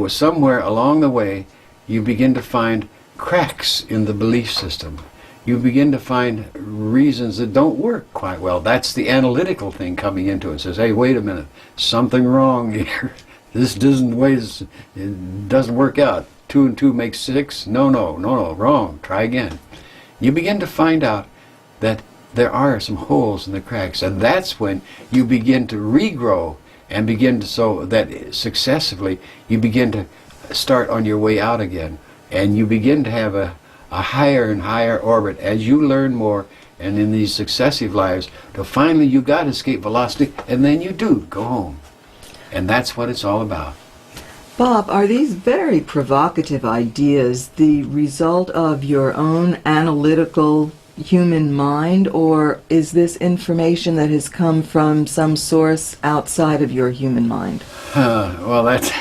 somewhere along the way, you begin to find cracks in the belief system. You begin to find reasons that don't work quite well. That's the analytical thing coming into it. It says, hey, wait a minute, something wrong here. This doesn't work out. 2 and 2 makes 6. No, wrong. Try again. You begin to find out that there are some holes in the cracks, and that's when you begin to regrow and begin to, so that successively you begin to start on your way out again, and you begin to have a higher and higher orbit as you learn more, and in these successive lives, till finally you got escape velocity, and then you do go home. And that's what it's all about. Bob, are these very provocative ideas the result of your own analytical human mind, or is this information that has come from some source outside of your human mind? Well, that's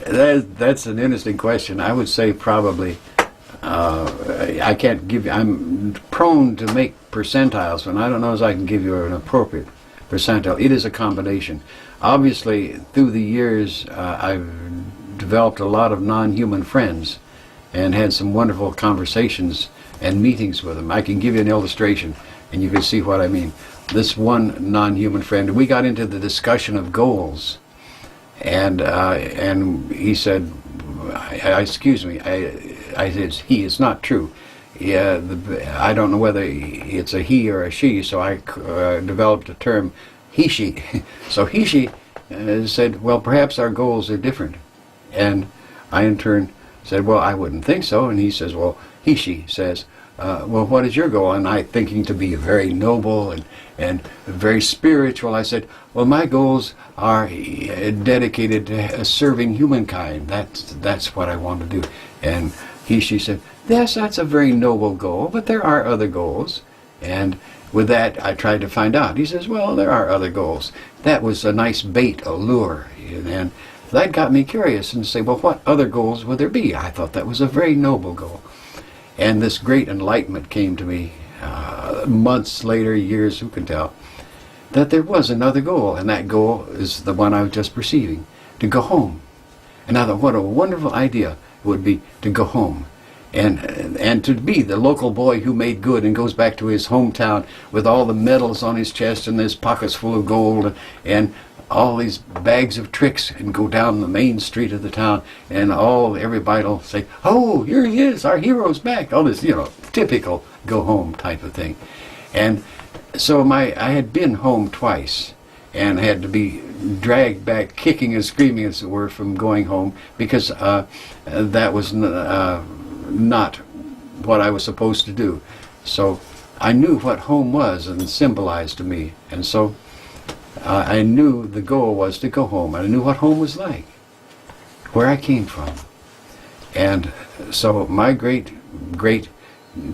that's an interesting question. I would say probably I can't give you. I'm prone to make percentiles, and I don't know as I can give you an appropriate percentile. It is a combination. Obviously, through the years, I've developed a lot of non-human friends and had some wonderful conversations and meetings with them. I can give you an illustration, and you can see what I mean. This one non-human friend, we got into the discussion of goals, and he said, "Excuse me," I said, "He, it's not true. Yeah, I don't know whether it's a he or a she, so I developed a term, he-she." So he-she said, "Well, perhaps our goals are different." And I in turn said, "Well, I wouldn't think so." And he says, "Well," he-she says, "Well, what is your goal?" And I, thinking to be very noble and very spiritual, I said, "Well, my goals are dedicated to serving humankind. That's what I want to do." And she said, "Yes, that's a very noble goal, but there are other goals." And with that, I tried to find out. He says, "Well, there are other goals." That was a nice bait, a lure. And that got me curious and say, well, what other goals would there be? I thought that was a very noble goal. And this great enlightenment came to me months later, years, who can tell, that there was another goal, and that goal is the one I was just perceiving, to go home. And I thought, what a wonderful idea it would be to go home. And to be the local boy who made good and goes back to his hometown with all the medals on his chest and his pockets full of gold and all these bags of tricks, and go down the main street of the town, and everybody will say, "Oh, here he is, our hero's back." All this, typical go home type of thing. And so I had been home twice and had to be dragged back, kicking and screaming, as it were, from going home, because that was not what I was supposed to do. So I knew what home was and symbolized to me, and so I knew the goal was to go home. I knew what home was like, where I came from. And so my great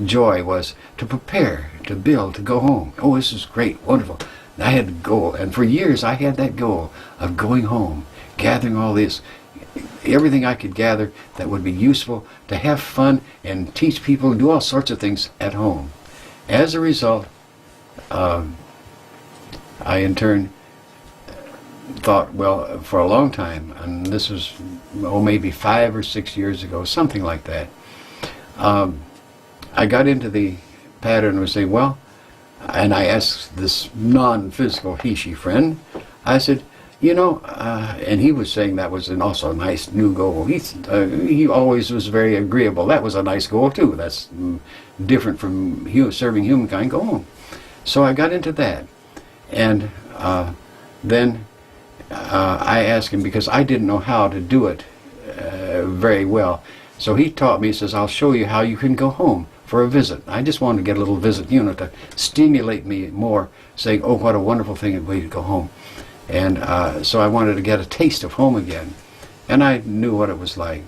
joy was to prepare, to build, to go home. Oh, this is great, wonderful. I had a goal, and for years I had that goal of going home, gathering all this, everything I could gather that would be useful, to have fun and teach people and do all sorts of things at home. As a result, I in turn thought, well, for a long time, and this was maybe 5 or 6 years ago, something like that, I got into the pattern of saying, well, and I asked this non-physical he-she friend, I said, and he was saying that was also a nice new goal. He always was very agreeable. That was a nice goal too. That's different from serving humankind. Go home. So I got into that, and then I asked him, because I didn't know how to do it very well. So he taught me. He says, "I'll show you how you can go home for a visit." I just wanted to get a little visit, to stimulate me more, saying, "Oh, what a wonderful thing it would be to go home." And so I wanted to get a taste of home again, and I knew what it was like.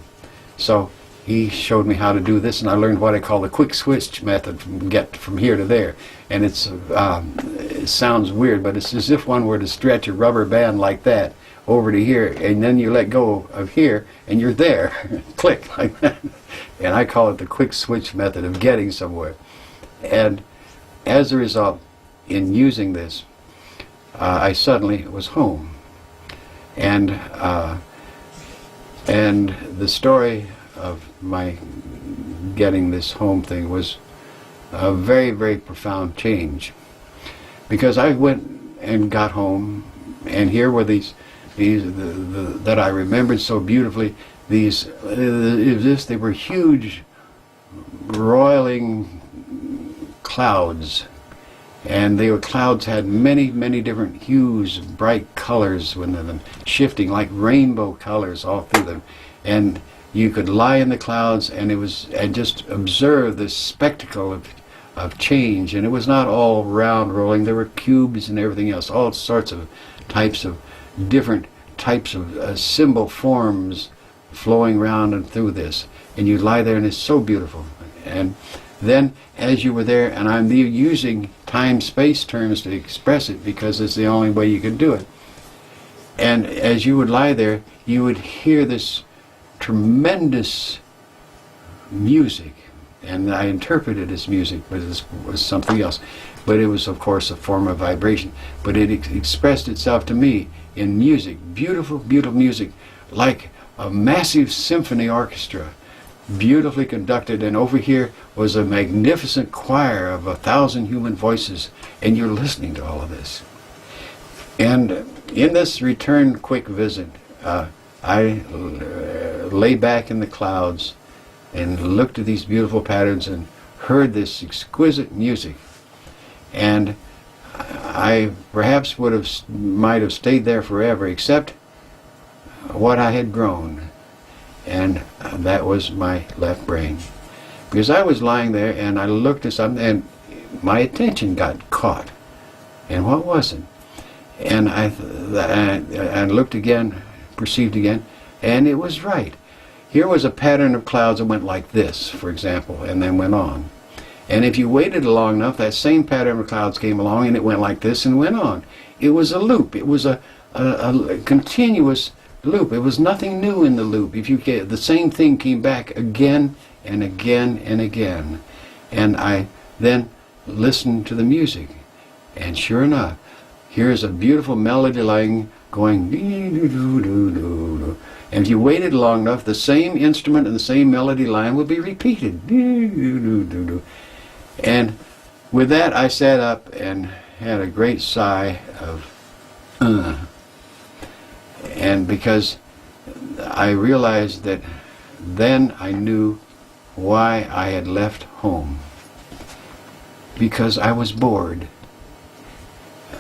So he showed me how to do this, and I learned what I call the quick switch method, get from here to there. And it sounds weird, but it's as if one were to stretch a rubber band like that over to here, and then you let go of here, and you're there. Click, like that. And I call it the quick switch method of getting somewhere. And as a result, in using this, I suddenly was home. And the story of my getting this home thing was a very, very profound change. Because I went and got home, and here were these that I remembered so beautifully. They were huge, roiling clouds, And the clouds had many, many different hues, bright colors within them, shifting like rainbow colors all through them. And you could lie in the clouds and just observe this spectacle of change. And it was not all round rolling. There were cubes and everything else, all sorts of types of different types of symbol forms flowing round and through this. And you lie there and it's so beautiful. And then as you were there, and I'm using time-space terms to express it because it's the only way you can do it. And as you would lie there, you would hear this tremendous music. And I interpreted it as music, but it was something else. But it was, of course, a form of vibration. But it expressed itself to me in music, beautiful, beautiful music, like a massive symphony orchestra, beautifully conducted. And over here was a magnificent choir of 1,000 human voices, and you're listening to all of this. And in this return quick visit, I lay back in the clouds and looked at these beautiful patterns and heard this exquisite music. And I perhaps might have stayed there forever, except what I had grown, and that was my left brain. Because I was lying there and I looked at something and my attention got caught. And what was it? And I looked again, perceived again, and it was right. Here was a pattern of clouds that went like this, for example, and then went on. And if you waited long enough, that same pattern of clouds came along and it went like this and went on. It was a loop. It was a continuous loop. It was nothing new in the loop. If you get the same thing came back again and again and again. And I then listened to the music. And sure enough, here's a beautiful melody line going doo-doo-doo-doo-doo. And if you waited long enough, the same instrument and the same melody line will be repeated. Doo-doo-doo-doo-doo. And with that, I sat up and had a great sigh of and because I realized that then I knew why I had left home. Because I was bored.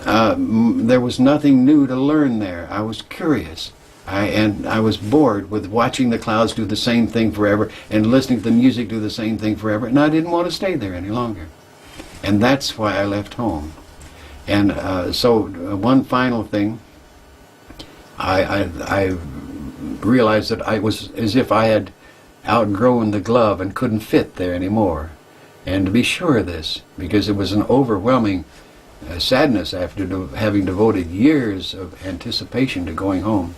There was nothing new to learn there. I was curious. And I was bored with watching the clouds do the same thing forever and listening to the music do the same thing forever, and I didn't want to stay there any longer. And that's why I left home. And so one final thing, I realized that I was as if I had outgrown the glove and couldn't fit there anymore. And to be sure of this, because it was an overwhelming sadness after having devoted years of anticipation to going home,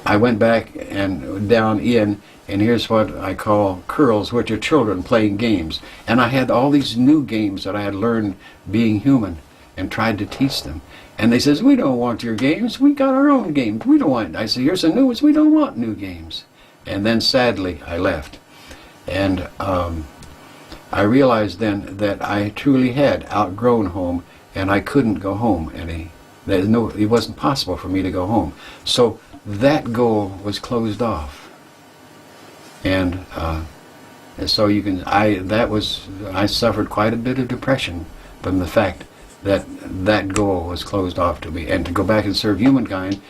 I went back and down in, and here's what I call curls, which are children playing games. And I had all these new games that I had learned being human and tried to teach them. And they says, we don't want your games, we got our own games, we don't want. I said, here's some new ones, we don't want new games. And then sadly, I left. And I realized then that I truly had outgrown home, and I couldn't go home any. It wasn't possible for me to go home. So that goal was closed off, and so you can. I suffered quite a bit of depression from the fact that that goal was closed off to me, and to go back and serve humankind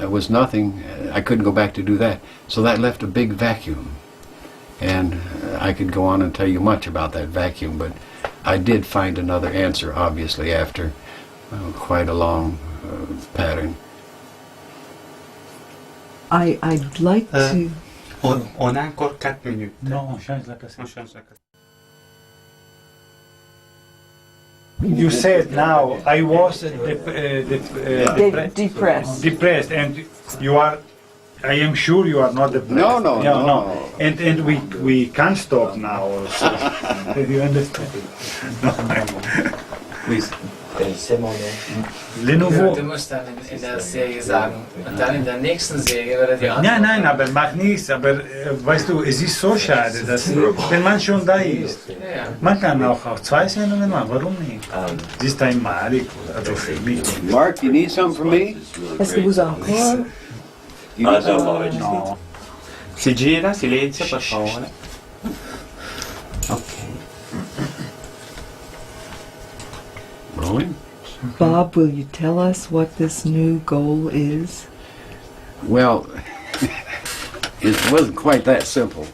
was nothing. I couldn't go back to do that, so that left a big vacuum, and I could go on and tell you much about that vacuum, but I did find another answer, obviously, after quite a long pattern. I'd like to... On a encore 4 minutes. Non, on change la cassette. On change la cassette. You said now I was depressed. depressed, and you are. I am sure you are not depressed. No. And we can't stop now. Also. You understand? Please. Le nouveau. Du musst dann in der Serie sagen. Und dann in der nächsten Serie oder die andere. Nein, aber mach nichts. Aber weißt du, es ist so schade, dass wenn man schon da ist, man kann auch 2 Sendungen machen. Warum nicht? Das ist einmalig, also für mich. Mark, you need something from me? Est-ce que vous encore? No. Si gira, silenzio per favore. Ok. rolling. Bob, will you tell us what this new goal is? Well, it wasn't quite that simple.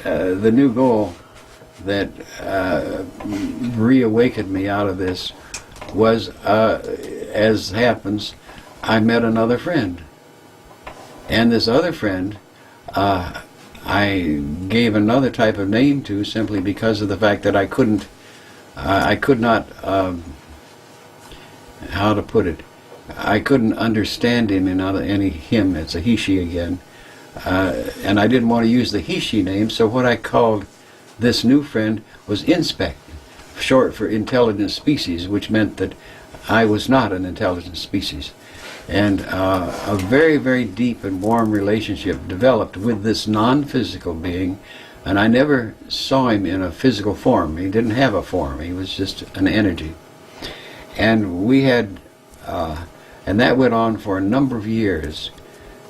The new goal that reawakened me out of this was, as happens, I met another friend. And this other friend, I gave another type of name to simply because of the fact that I could not, how to put it, I couldn't understand him in any him. It's a he, she again. And I didn't want to use the he, she name, so what I called this new friend was Inspect, short for intelligent species, which meant that I was not an intelligent species. And a very, very deep and warm relationship developed with this non-physical being, and I never saw him in a physical form. He didn't have a form. He was just an energy. And we had, and that went on for a number of years,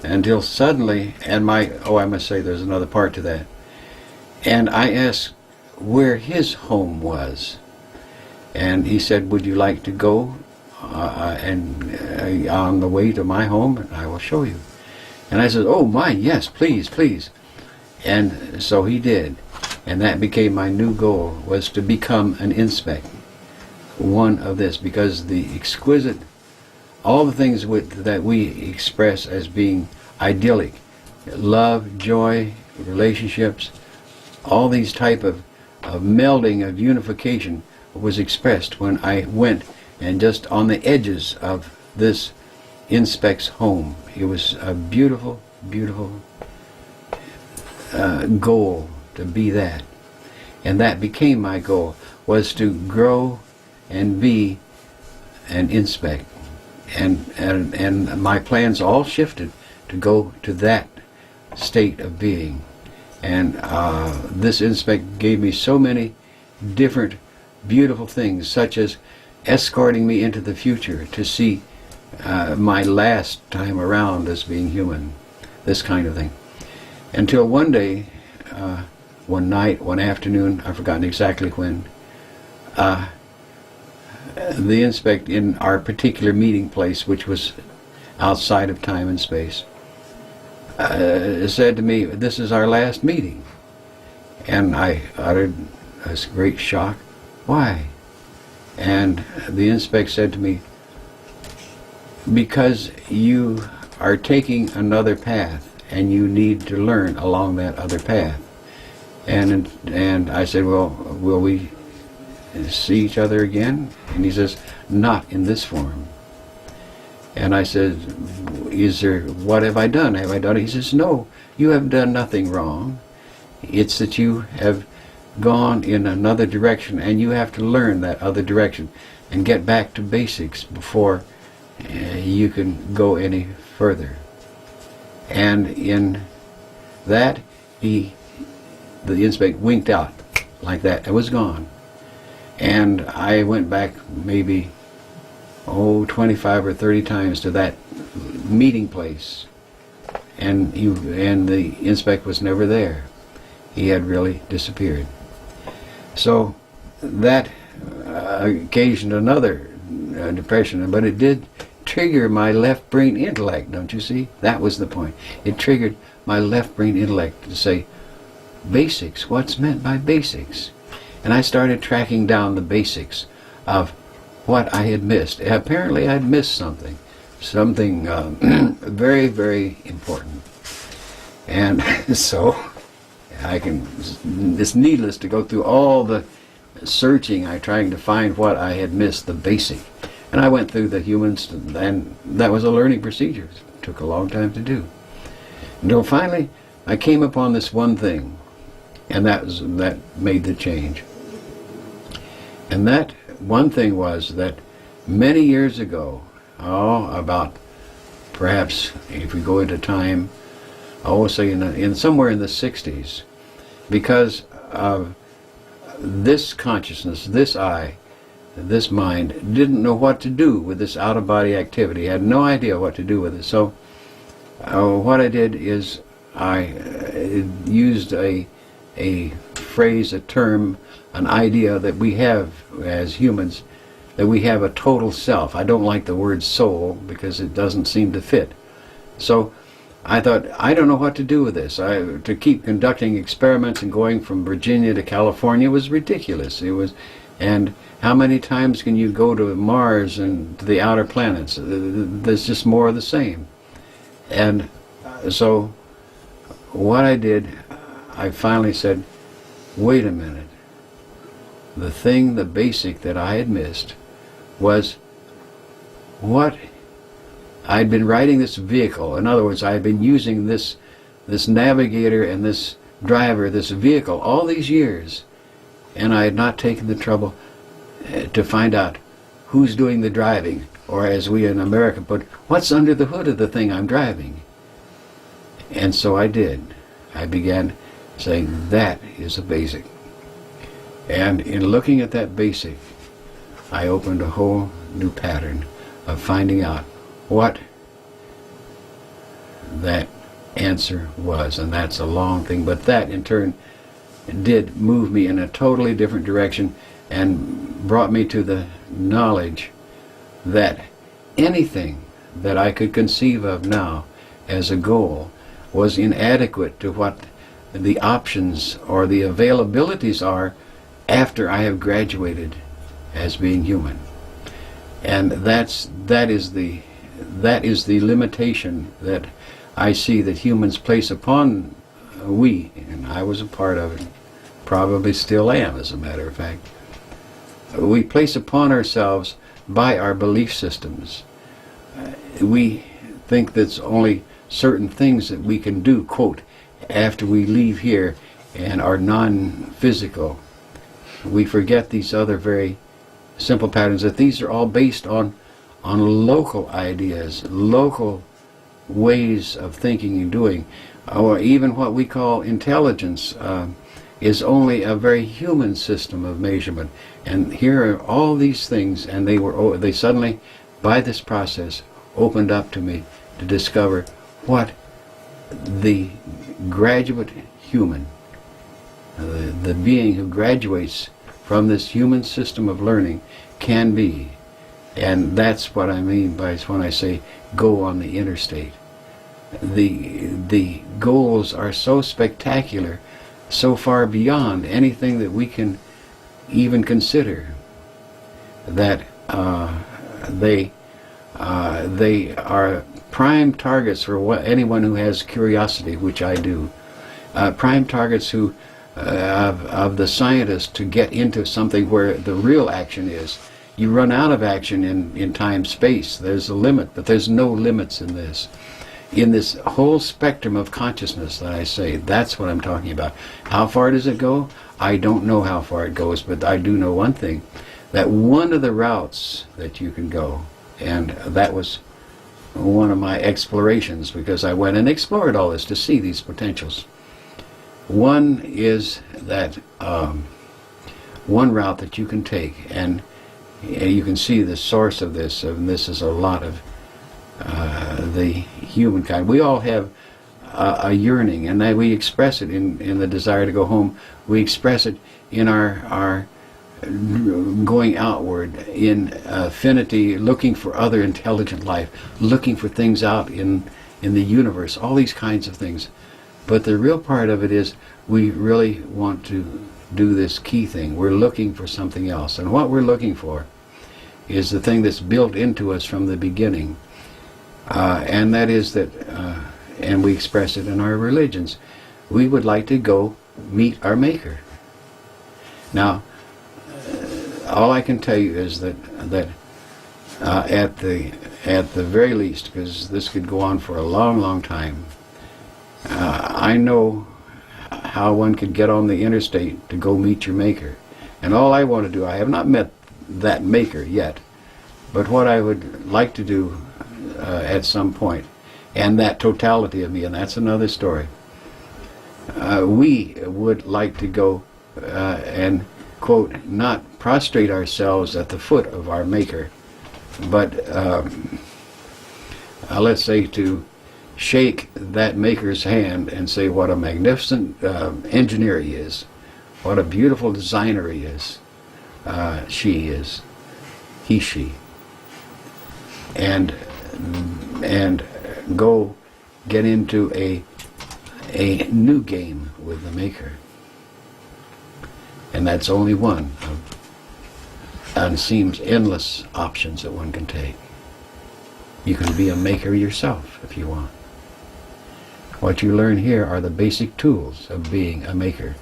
until suddenly, and I must say there's another part to that. And I asked where his home was. And he said, would you like to go on the way to my home? And I will show you. And I said, oh my, yes, please, please. And so he did. And that became my new goal, was to become an Inspect. One of this, because the exquisite, all the things that we express as being idyllic, love, joy, relationships, all these type of melding of unification was expressed when I went and just on the edges of this Inspect's home. It was a beautiful, beautiful goal to be that. And that became my goal, was to grow and be an Inspect. And my plans all shifted to go to that state of being. And this Inspect gave me so many different beautiful things, such as escorting me into the future to see my last time around as being human, this kind of thing. Until one day, one night, one afternoon, I've forgotten exactly when, the Inspect in our particular meeting place, which was outside of time and space, said to me, this is our last meeting. And I uttered a great shock. Why? And the Inspect said to me, because you are taking another path and you need to learn along that other path. And I said, well, will we see each other again? And he says, not in this form. And I said, what have I done? Have I done it? He says, no, you have done nothing wrong. It's that you have gone in another direction, and you have to learn that other direction and get back to basics before you can go any further. And in that, the Inspect winked out like that. It was gone. And I went back maybe 25 or 30 times to that meeting place, and the Inspect was never there. He had really disappeared. So that occasioned another depression, but it did trigger my left brain intellect, don't you see? That was the point. It triggered my left brain intellect to say, basics, what's meant by basics? And I started tracking down the basics of what I had missed. Apparently I'd missed something very, very important. And so it's needless to go through all the searching, trying to find what I had missed, the basic. And I went through the humans, and that was a learning procedure. It took a long time to do. Until finally I came upon this one thing, and that made the change. And that one thing was that many years ago, about perhaps, if we go into time, say in somewhere in the 60s, because of this consciousness, this I, this mind, didn't know what to do with this out-of-body activity, had no idea what to do with it. So what I did is I used a phrase, a term, an idea that we have as humans that we have a total self. I don't like the word soul because it doesn't seem to fit. So I thought, I don't know what to do with this. To keep conducting experiments and going from Virginia to California was ridiculous. And how many times can you go to Mars and to the outer planets? There's just more of the same. And so what I did, I finally said, wait a minute. The basic that I had missed was what I'd been riding this vehicle. In other words, I had been using this navigator and this driver, this vehicle, all these years, and I had not taken the trouble to find out who's doing the driving, or as we in America put, what's under the hood of the thing I'm driving. And so I did. I began saying, that is a basic. And in looking at that basic, I opened a whole new pattern of finding out what that answer was. And that's a long thing, but that in turn did move me in a totally different direction and brought me to the knowledge that anything that I could conceive of now as a goal was inadequate to what the options or the availabilities are after I have graduated as being human. And that is the limitation that I see that humans place upon we, and I was a part of it, probably still am as a matter of fact. We place upon ourselves by our belief systems. We think that's only certain things that we can do, quote, after we leave here and are non-physical. We forget these other very simple patterns, that these are all based on local ideas, local ways of thinking and doing, or even what we call intelligence is only a very human system of measurement. And here are all these things, and they suddenly, by this process, opened up to me to discover what the graduate human, the being who graduates from this human system of learning, can be. And that's what I mean by when I say go on the interstate. The goals are so spectacular, so far beyond anything that we can even consider, that they are prime targets for anyone who has curiosity, which I do. Prime targets who of the scientist to get into something where the real action is. You run out of action in time, space. There's a limit, but there's no limits in this. In this whole spectrum of consciousness that I say, that's what I'm talking about. How far does it go? I don't know how far it goes, but I do know one thing, that one of the routes that you can go, and that was one of my explorations, because I went and explored all this to see these potentials. One is that one route that you can take, and you can see the source of this, and this is a lot of the humankind. We all have a yearning, and that we express it in the desire to go home. We express it in our going outward, in affinity, looking for other intelligent life, looking for things out in the universe, all these kinds of things. But the real part of it is we really want to do this key thing. We're looking for something else. And what we're looking for is the thing that's built into us from the beginning. And that is that, and we express it in our religions, we would like to go meet our Maker. Now, all I can tell you is that at the very least, because this could go on for a long, long time, I know how one could get on the interstate to go meet your Maker. And all I want to do, I have not met that Maker yet, but what I would like to do at some point, and that totality of me, and that's another story, we would like to go and, quote, not prostrate ourselves at the foot of our Maker, but let's say to shake that Maker's hand and say what a magnificent engineer he is, what a beautiful designer he is, she is, he, she, and go get into a new game with the maker. And that's only one and it seems endless options that one can take. You can be a maker yourself if you want. What you learn here are the basic tools of being a maker.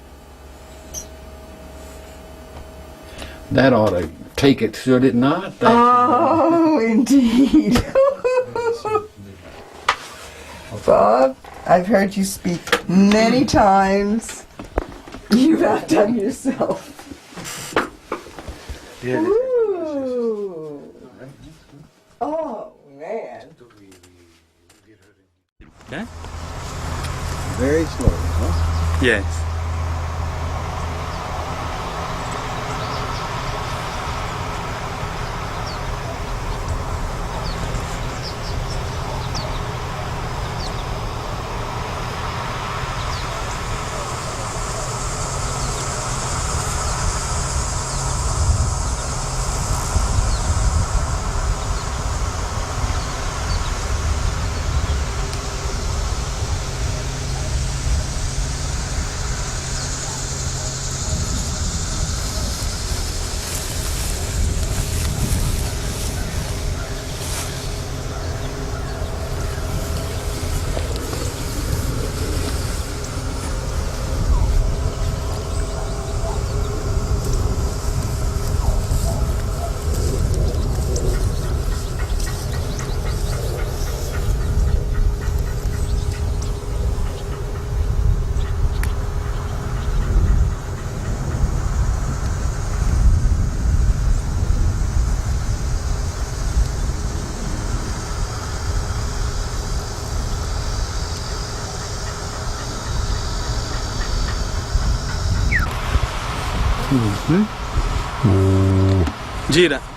That ought to take it, should it not? Oh, indeed. Bob, I've heard you speak many times. You've outdone yourself. Ooh. Oh, man. Okay? Very slowly, huh? Yes. Gira.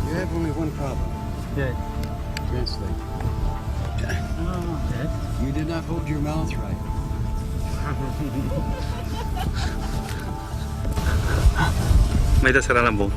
You have only one problem. Okay. Translate. Oh, okay. You did not hold your mouth right. May dasara lang po.